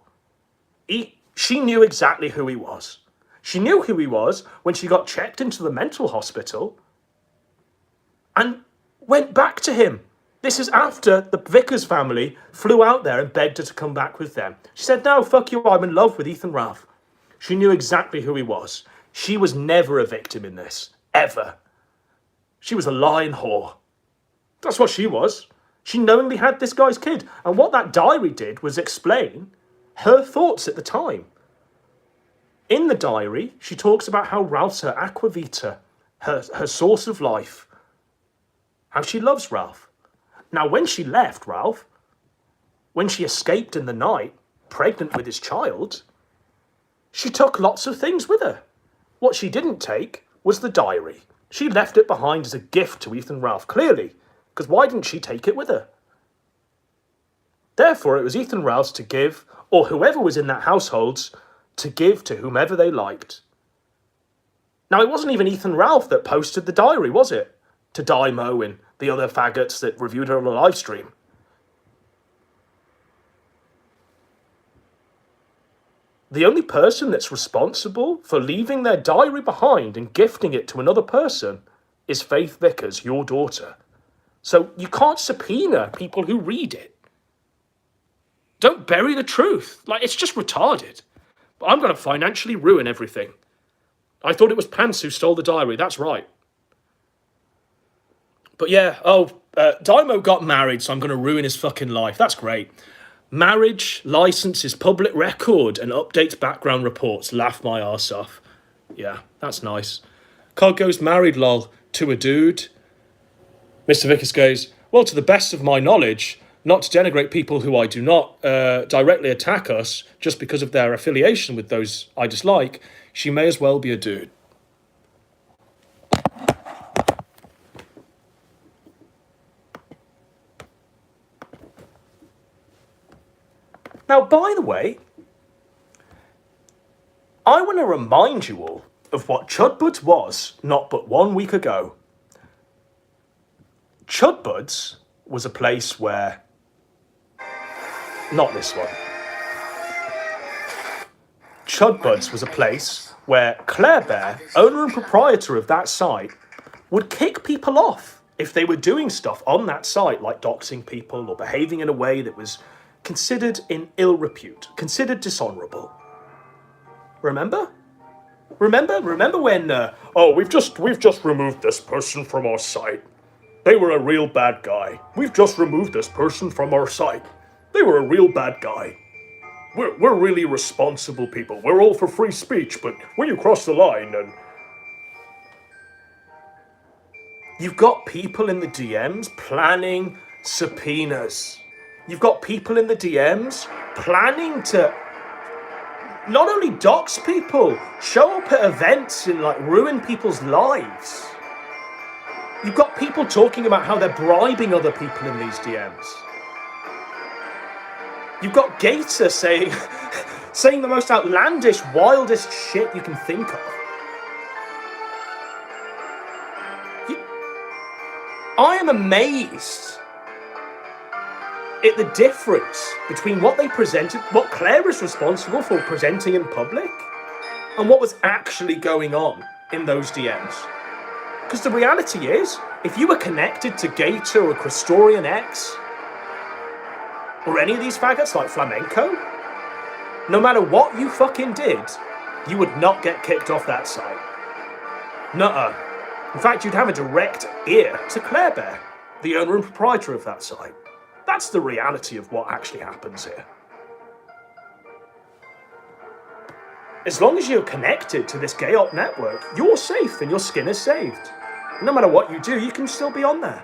She knew exactly who he was. She knew who he was when she got checked into the mental hospital and went back to him. This is after the Vickers family flew out there and begged her to come back with them. She said, no, fuck you, I'm in love with Ethan Ralph. She knew exactly who he was. She was never a victim in this, ever. She was a lying whore. That's what she was. She knowingly had this guy's kid. And what that diary did was explain her thoughts at the time. In the diary, she talks about how Ralph's her aqua vita, her source of life, how she loves Ralph. Now, when she left Ralph, when she escaped in the night, pregnant with his child, she took lots of things with her. What she didn't take was the diary. She left it behind as a gift to Ethan Ralph, clearly, because why didn't she take it with her? Therefore, it was Ethan Ralph's to give, or whoever was in that household's, to give to whomever they liked. Now, it wasn't even Ethan Ralph that posted the diary, was it? To Dymo and the other faggots that reviewed her on a live stream. The only person that's responsible for leaving their diary behind and gifting it to another person is Faith Vickers, your daughter. So you can't subpoena people who read it. Don't bury the truth. Like, it's just retarded. But I'm going to financially ruin everything. I thought it was Pants who stole the diary. That's right. But yeah, Dymo got married, so I'm going to ruin his fucking life. That's great. Marriage licenses public record and updates background reports. Laugh my arse off. Yeah, that's nice. Cod goes married, lol, to a dude. Mr. Vickers goes, well, to the best of my knowledge, not to denigrate people who I do not directly attack us just because of their affiliation with those I dislike, she may as well be a dude. Now, by the way, I want to remind you all of what Chudbuds was not but 1 week ago. Chudbuds was a place where... Not this one. Chudbuds was a place where Claire Bear, owner and proprietor of that site, would kick people off if they were doing stuff on that site, like doxing people or behaving in a way that was considered in ill repute, considered dishonourable. Remember? Remember when, we've just removed this person from our site. They were a real bad guy. We've just removed this person from our site. They were a real bad guy. We're really responsible people. We're all for free speech, but when you cross the line and... You've got people in the DMs planning subpoenas. You've got people in the DMs planning to not only dox people, show up at events and ruin people's lives. You've got people talking about how they're bribing other people in these DMs. You've got Gator saying the most outlandish, wildest shit you can think of. I am amazed at the difference between what they presented, what Claire was responsible for presenting in public, and what was actually going on in those DMs. Because the reality is, if you were connected to Gator or Christorian X, or any of these faggots like Flamenco, no matter what you fucking did, you would not get kicked off that site. Nuh-uh. In fact, you'd have a direct ear to Claire Bear, the owner and proprietor of that site. That's the reality of what actually happens here. As long as you're connected to this gay op network, you're safe and your skin is saved. No matter what you do, you can still be on there.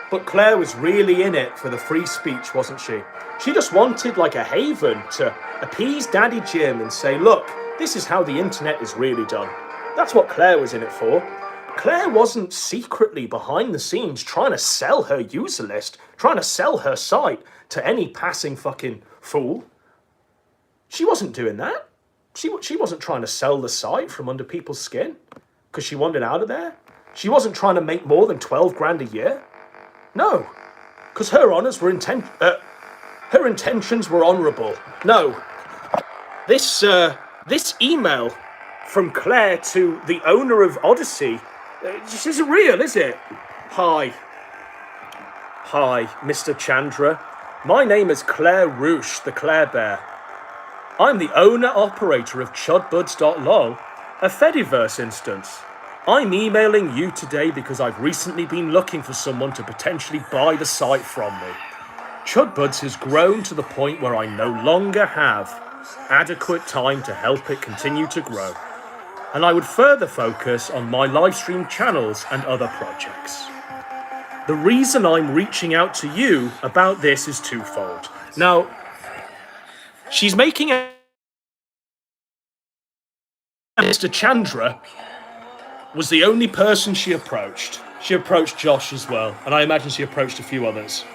But Claire was really in it for the free speech, wasn't she? She just wanted like a haven to appease Daddy Jim and say, look, this is how the internet is really done. That's what Claire was in it for. Claire wasn't secretly behind the scenes trying to sell her user list, trying to sell her site to any passing fucking fool. She wasn't doing that. She wasn't trying to sell the site from under people's skin because she wanted out of there. She wasn't trying to make more than 12 grand a year. No, because her honors were her intentions were honourable. No, this email from Claire to the owner of Odyssey, this isn't real, is it? Hi, Mr. Chandra. My name is Claire Roosh, the Claire Bear. I'm the owner-operator of Chudbuds.lol, a Fediverse instance. I'm emailing you today because I've recently been looking for someone to potentially buy the site from me. Chudbuds has grown to the point where I no longer have adequate time to help it continue to grow, and I would further focus on my livestream channels and other projects. The reason I'm reaching out to you about this is twofold. Now, she's making a... Mr. Chandra was the only person she approached. She approached Josh as well, and I imagine she approached a few others.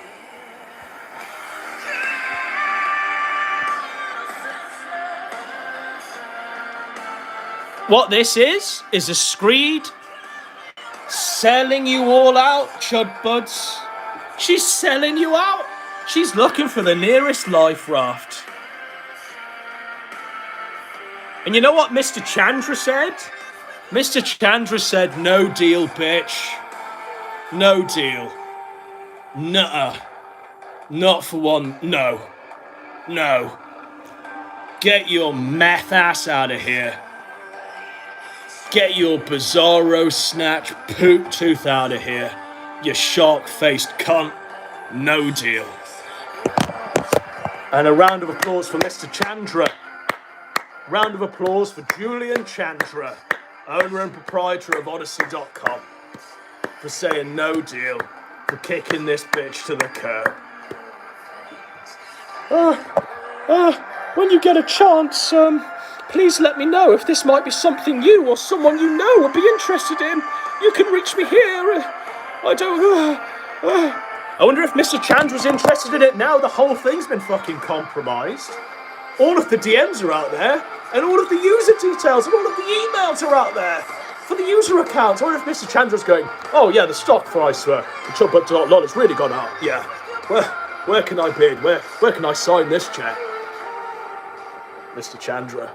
What this is a screed selling you all out, Chudbuds. She's selling you out. She's looking for the nearest life raft. And you know what Mr. Chandra said? Mr. Chandra said, no deal, bitch. No deal. Nuh-uh. Not for one. No. No. Get your meth ass out of here. Get your bizarro snatch poop tooth out of here. You shark-faced cunt. No deal. And a round of applause for Mr. Chandra. Round of applause for Julian Chandra, owner and proprietor of Odyssey.com, for saying no deal, for kicking this bitch to the curb. When you get a chance, please let me know if this might be something you or someone you know would be interested in. You can reach me here. I wonder if Mr. Chandra's interested in it now the whole thing's been fucking compromised. All of the DMs are out there, and all of the user details and all of the emails are out there for the user accounts. I wonder if Mr. Chandra's going, oh yeah, the stock price for Chudbuds.lol has really gone up. Yeah. Where can I bid? Where can I sign this check? Mr. Chandra.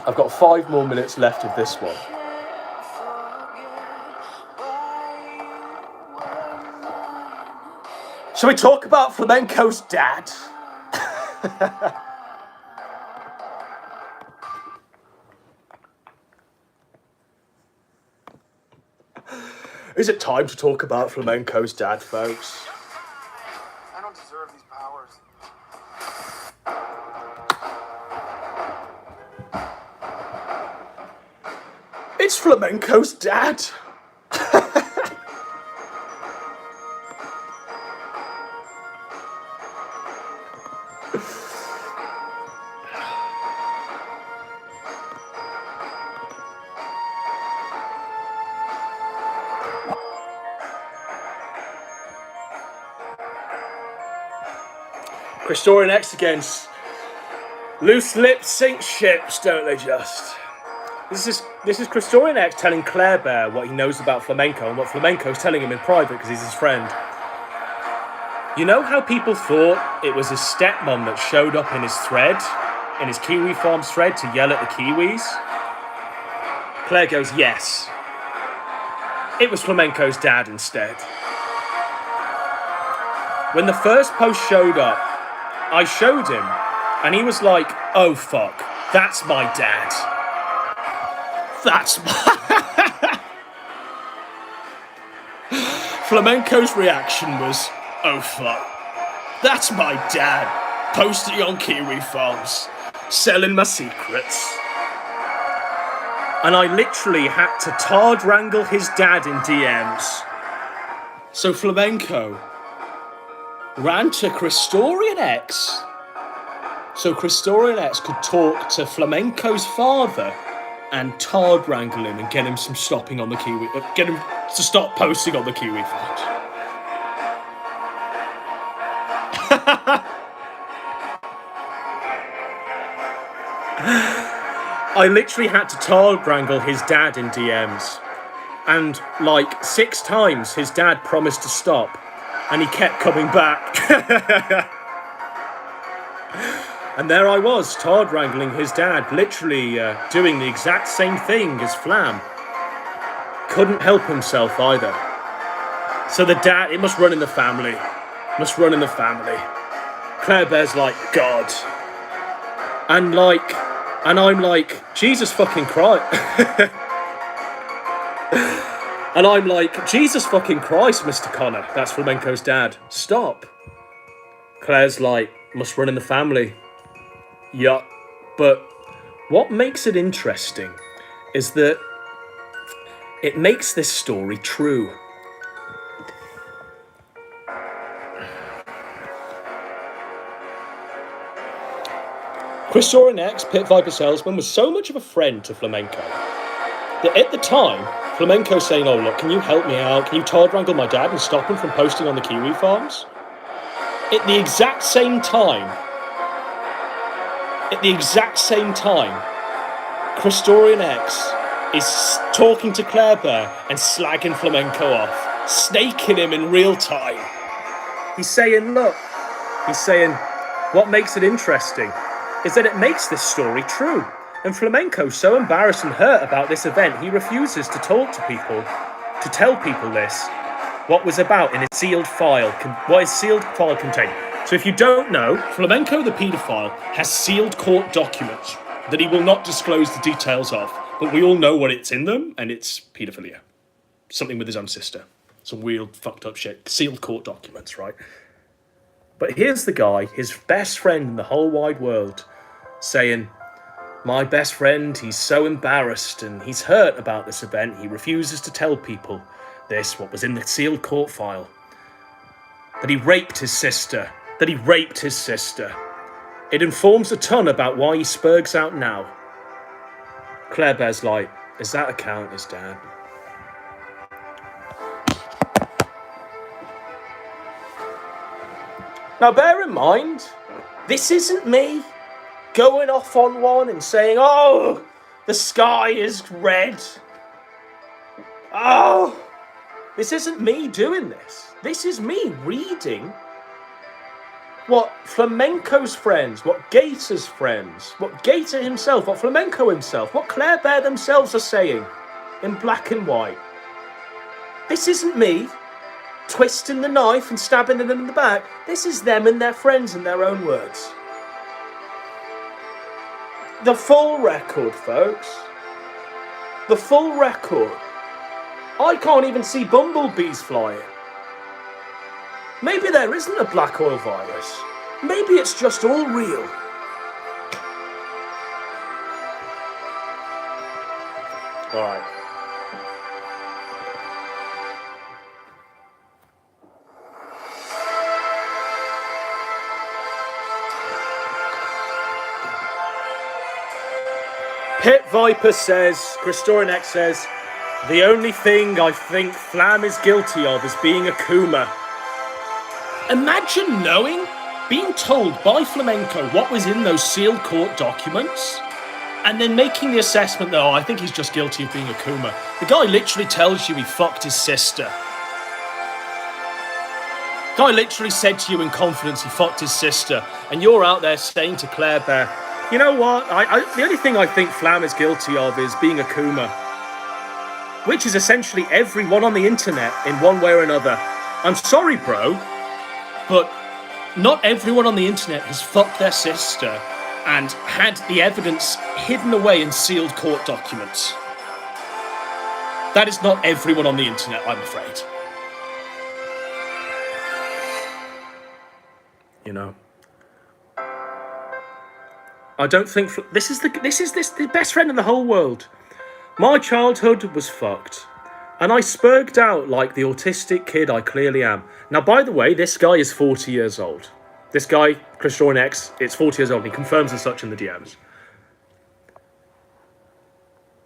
I've got 5 more minutes left of this one. Shall we talk about Flamenco's dad? Is it time to talk about Flamenco's dad, folks? I don't deserve these powers. It's Flamenco's dad. Christorian X against loose lips sink ships, don't they just? This is Christorian X telling Claire Bear what he knows about flamenco and what flamenco's telling him in private because he's his friend. You know how people thought it was his stepmom that showed up in his thread, in his Kiwi Farms thread to yell at the Kiwis? Claire goes, yes. It was flamenco's dad instead. When the first post showed up, I showed him, and he was like, oh fuck, that's my dad. That's my... Flamenco's reaction was, oh fuck, that's my dad, posting on Kiwi Farms, selling my secrets. And I literally had to tard wrangle his dad in DMs. So Flamenco ran to Christorian X, so Christorian X could talk to Flamenco's father and tard wrangle him and get him some stopping on the Kiwi, get him to stop posting on the Kiwi Farms. I literally had to tard wrangle his dad in DMs, and like 6 times his dad promised to stop, and he kept coming back. And there I was, tard wrangling his dad, literally doing the exact same thing as Flam. Couldn't help himself either. So the dad, it must run in the family. Must run in the family. Claire Bear's like, God. And I'm like, Jesus fucking Christ. And I'm like, Jesus fucking Christ, Mr. Connor. That's Flamenco's dad. Stop. Claire's like, must run in the family. Yeah, but what makes it interesting is that it makes this story true. Christorian X, Pit Viper salesman, was so much of a friend to Flamenco that at the time, Flamenco saying, oh look, can you help me out? Can you tard wrangle my dad and stop him from posting on the Kiwi Farms? At the exact same time, Christorian X is talking to Claire Bear and slagging Flamenco off, snaking him in real time. He's saying, what makes it interesting is that it makes this story true. And Flamenco's so embarrassed and hurt about this event, he refuses to talk to people, to tell people this, what was about in a sealed file, what his sealed file contained. So if you don't know, Flamenco the paedophile has sealed court documents that he will not disclose the details of, but we all know what it's in them, and it's paedophilia. Something with his own sister. Some weird, fucked up shit. Sealed court documents, right? But here's the guy, his best friend in the whole wide world, saying, my best friend, he's so embarrassed and he's hurt about this event, he refuses to tell people this, what was in the sealed court file. That he raped his sister. It informs a ton about why he spurgs out now. Claire Bear's like, is that account his dad? Now bear in mind, this isn't me going off on one and saying, oh, the sky is red. Oh, this isn't me doing this. This is me reading what Flamenco's friends, what Gator's friends, what Gator himself, what Flamenco himself, what Claire Bear themselves are saying in black and white. This isn't me twisting the knife and stabbing them in the back. This is them and their friends in their own words. The full record, folks. The full record. I can't even see bumblebees flying. Maybe there isn't a black oil virus. Maybe it's just all real. All right. Pit Viper says, Christorian X says, the only thing I think Flam is guilty of is being a Kuma. Imagine knowing being told by Flamenco what was in those sealed court documents, and then making the assessment that, oh, I think he's just guilty of being a Kuma. The guy literally tells you he fucked his sister. Guy literally said to you in confidence he fucked his sister, and you're out there saying to Claire Bear, you know what, the only thing I think Flam is guilty of is being a Kuma. Which is essentially everyone on the internet in one way or another. I'm sorry, bro, but not everyone on the internet has fucked their sister and had the evidence hidden away in sealed court documents. That is not everyone on the internet, I'm afraid. You know, I don't think this is the best friend in the whole world. My childhood was fucked, and I spurged out like the autistic kid I clearly am. Now, by the way, this guy is 40 years old. This guy, Christian X, is 40 years old. And he confirms as such in the DMs.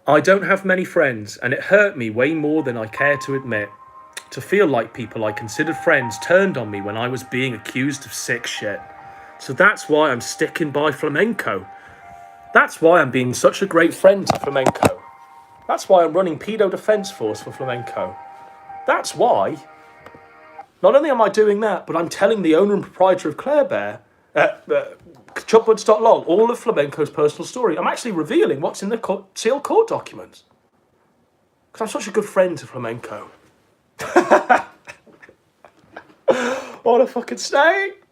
I don't have many friends, and it hurt me way more than I care to admit, to feel like people I considered friends turned on me when I was being accused of sick shit. So that's why I'm sticking by Flamenco. That's why I'm being such a great friend to Flamenco. That's why I'm running Pedo Defence Force for Flamenco. That's why, not only am I doing that, but I'm telling the owner and proprietor of Claire Bear, Chudbuds.lol, all of Flamenco's personal story. I'm actually revealing what's in the sealed court documents. Because I'm such a good friend to Flamenco. What a fucking snake!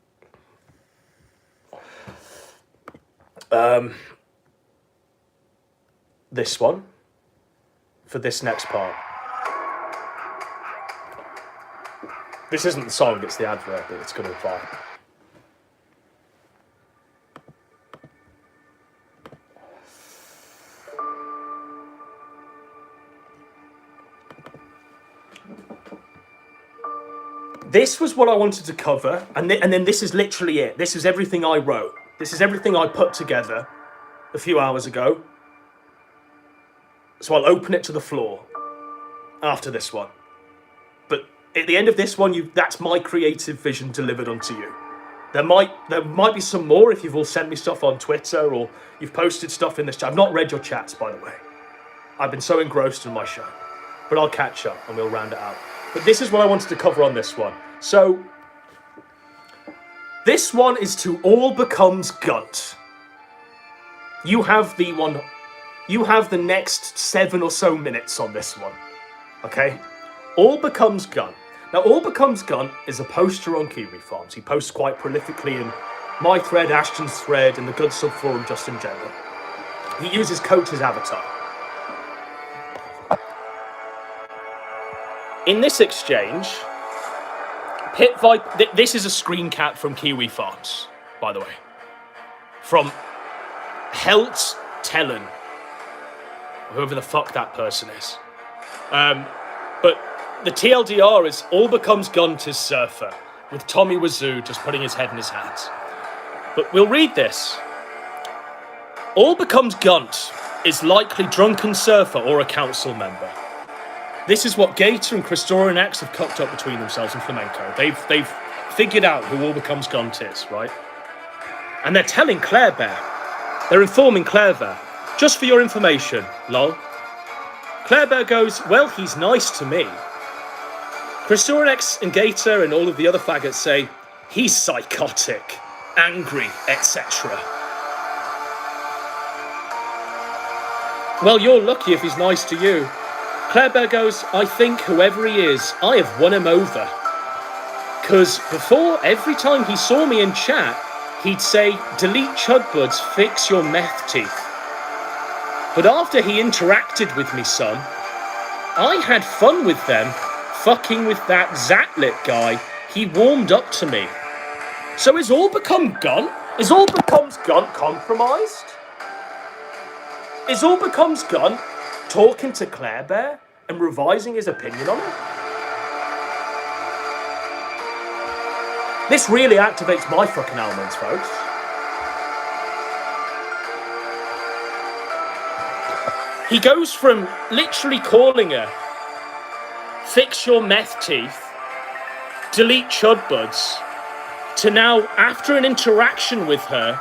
This one for this next part. This isn't the song, it's the advert that it's going to apply. This was what I wanted to cover, and then this is literally it. This is everything I wrote. This is everything I put together a few hours ago. So I'll open it to the floor after this one. But at the end of this one, that's my creative vision delivered onto you. There might be some more if you've all sent me stuff on Twitter or you've posted stuff in this chat. I've not read your chats, by the way. I've been so engrossed in my show. But I'll catch up and we'll round it out. But this is what I wanted to cover on this one. So, this one is to All Becomes Gunt. You have the next 7 or so minutes on this one. Okay? All Becomes Gunt. Now, All Becomes Gunt is a poster on Kiwi Farms. He posts quite prolifically in my thread, Ashton's thread, and the Good subforum just in general. He uses Coach's avatar. In this exchange, Pit Viper... This is a screen cap from Kiwi Farms, by the way. From Helt Tellen. Whoever the fuck that person is. But the TLDR is All Becomes Gunt is Surfer, with Tommy Wazoo just putting his head in his hands. But we'll read this. All Becomes Gunt is likely drunken surfer or a council member. This is what Gator and Christorian X have cooked up between themselves and Flamenco. They've figured out who All Becomes Gunt is, right? And they're telling Claire Bear. They're informing Claire Bear. Just for your information, lol. Claire Bear goes, well, he's nice to me. Christorian X and Gator and all of the other faggots say, he's psychotic, angry, etc. Well, you're lucky if he's nice to you. Claire Bear goes, I think whoever he is, I have won him over. Because before, every time he saw me in chat, he'd say, delete Chudbuds, fix your meth teeth. But after he interacted with me some, I had fun with them, fucking with that Zatlit guy. He warmed up to me. So is All Become Gunt? Is All Becomes Gunt compromised? Is All Becomes Gunt talking to Claire Bear and revising his opinion on it? This really activates my fucking elements, folks. He goes from literally calling her, fix your meth teeth, delete Chudbuds, to now, after an interaction with her,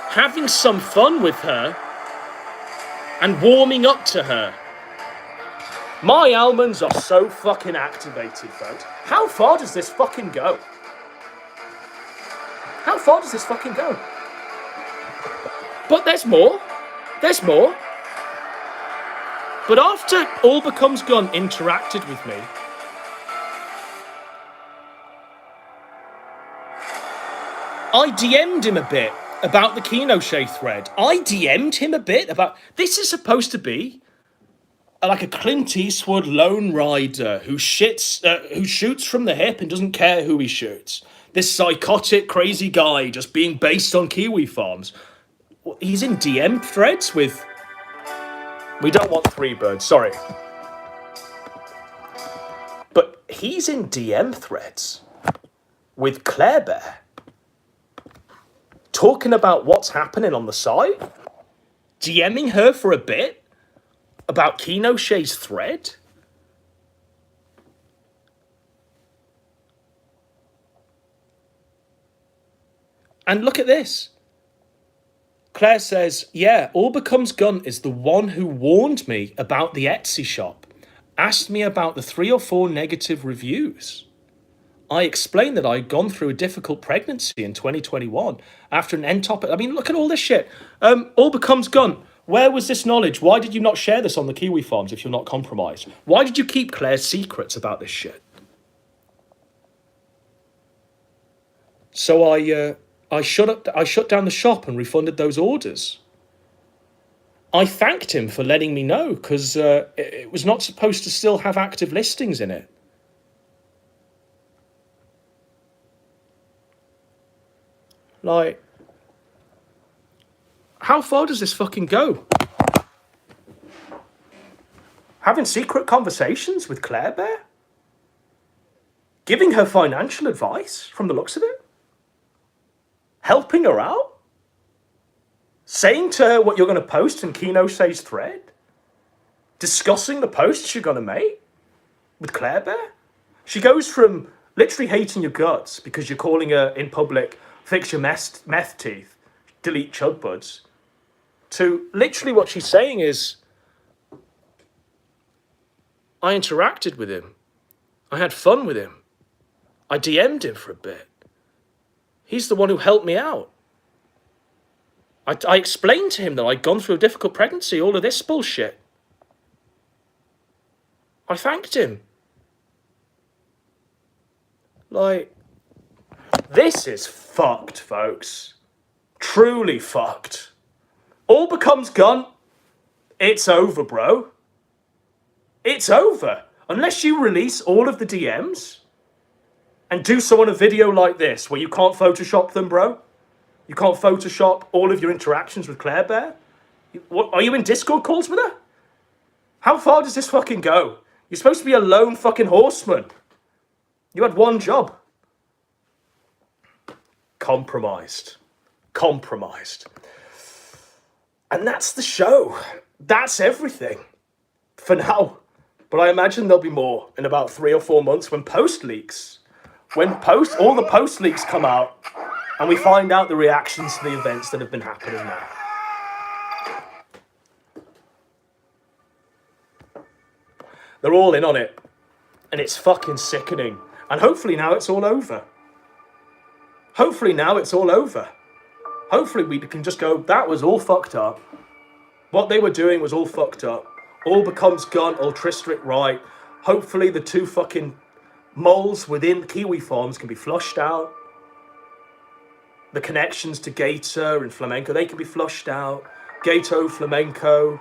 having some fun with her, and warming up to her. My almonds are so fucking activated, folks. How far does this fucking go? How far does this fucking go? But there's more. There's more. But after All Becomes Gun interacted with me, I DM'd him a bit about the Kino Shay thread. I DM'd him a bit about... This is supposed to be like a Clint Eastwood lone rider who shoots from the hip and doesn't care who he shoots. This psychotic, crazy guy just being based on kiwi farms. He's in DM threads with... We don't want three birds, sorry. But he's in DM threads with Claire Bear, talking about what's happening on the site, DMing her for a bit about Kino Shay's thread. And look at this. Claire says, yeah, All Becomes Gun is the one who warned me about the Etsy shop, asked me about the 3 or 4 negative reviews. I explained that I'd gone through a difficult pregnancy in 2021 after an ectopic. I mean, look at all this shit. All Becomes Gun. Where was this knowledge? Why did you not share this on the Kiwi farms if you're not compromised? Why did you keep Claire's secrets about this shit? So I shut down the shop and refunded those orders. I thanked him for letting me know because it was not supposed to still have active listings in it. Like, how far does this fucking go? Having secret conversations with Claire Bear? Giving her financial advice from the looks of it? Helping her out? Saying to her what you're going to post in Kino Shay's thread? Discussing the posts you're going to make with Claire Bear? She goes from literally hating your guts because you're calling her in public, fix your meth teeth, delete Chudbuds, to literally what she's saying is, I interacted with him. I had fun with him. I DM'd him for a bit. He's the one who helped me out. I explained to him that I'd gone through a difficult pregnancy, all of this bullshit. I thanked him. Like, this is fucked, folks. Truly fucked. All Becomes Gun. It's over, bro. It's over. Unless you release all of the DMs and do so on a video like this where you can't Photoshop them, bro. You can't Photoshop all of your interactions with Claire Bear. What, are you in Discord calls with her? How far does this fucking go? You're supposed to be a lone fucking horseman. You had one job. Compromised. And that's the show. That's everything. For now. But I imagine there'll be more in about 3 or 4 months when post leaks. When all the post leaks come out and we find out the reactions to the events that have been happening now. They're all in on it. And it's fucking sickening. And hopefully now it's all over. Hopefully now it's all over. Hopefully we can just go, that was all fucked up. What they were doing was all fucked up. All Becomes Gun, altruistic right. Hopefully the 2 fucking moles within Kiwi Farms can be flushed out. The connections to Gator and Flamenco, they can be flushed out. Gator, Flamenco,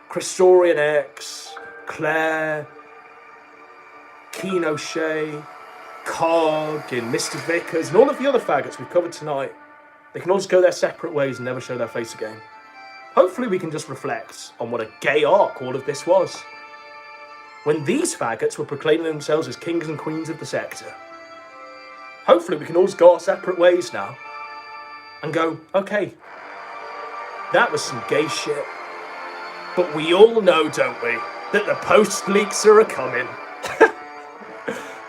Christorian X, Claire, Kino Shay, Cog, and Mr. Vickers, and all of the other faggots we've covered tonight. They can all just go their separate ways and never show their face again. Hopefully we can just reflect on what a gay arc all of this was. When these faggots were proclaiming themselves as kings and queens of the sector. Hopefully we can all just go our separate ways now. And go, okay, that was some gay shit. But we all know, don't we, that the post leaks are a-coming.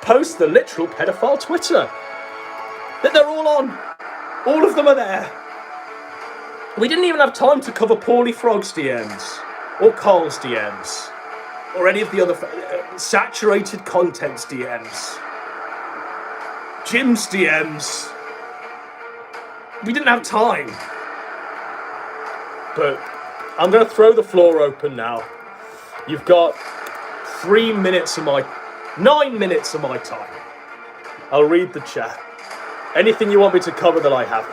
post the literal pedophile Twitter. That they're all on. All of them are there. We didn't even have time to cover Paulie Frog's DMs, or Carl's DMs, or any of the other saturated content's DMs. Jim's DMs. We didn't have time. But I'm going to throw the floor open now. You've got 9 minutes of my time. I'll read the chat. Anything you want me to cover that I haven't.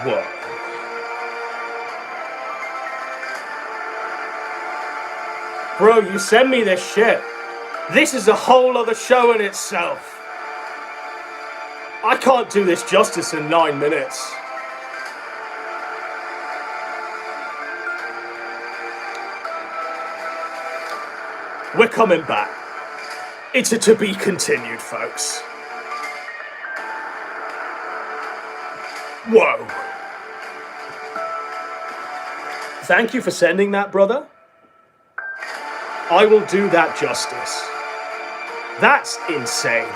Whoa. Bro, you send me this shit. This is a whole other show in itself. I can't do this justice in 9 minutes. We're coming back. It's a to be continued, folks. Whoa. Thank you for sending that, brother. I will do that justice. That's insane.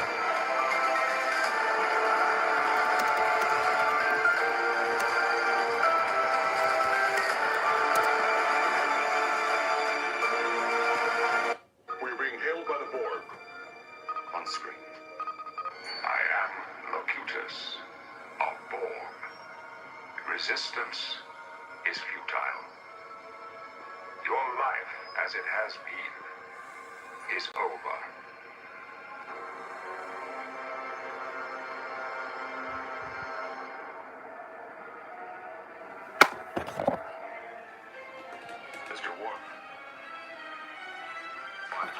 We're being hailed by the board. On screen. I am Locutus of Borg. Resistance is futile. Your life, as it has been, is over. Mr. Worf. What?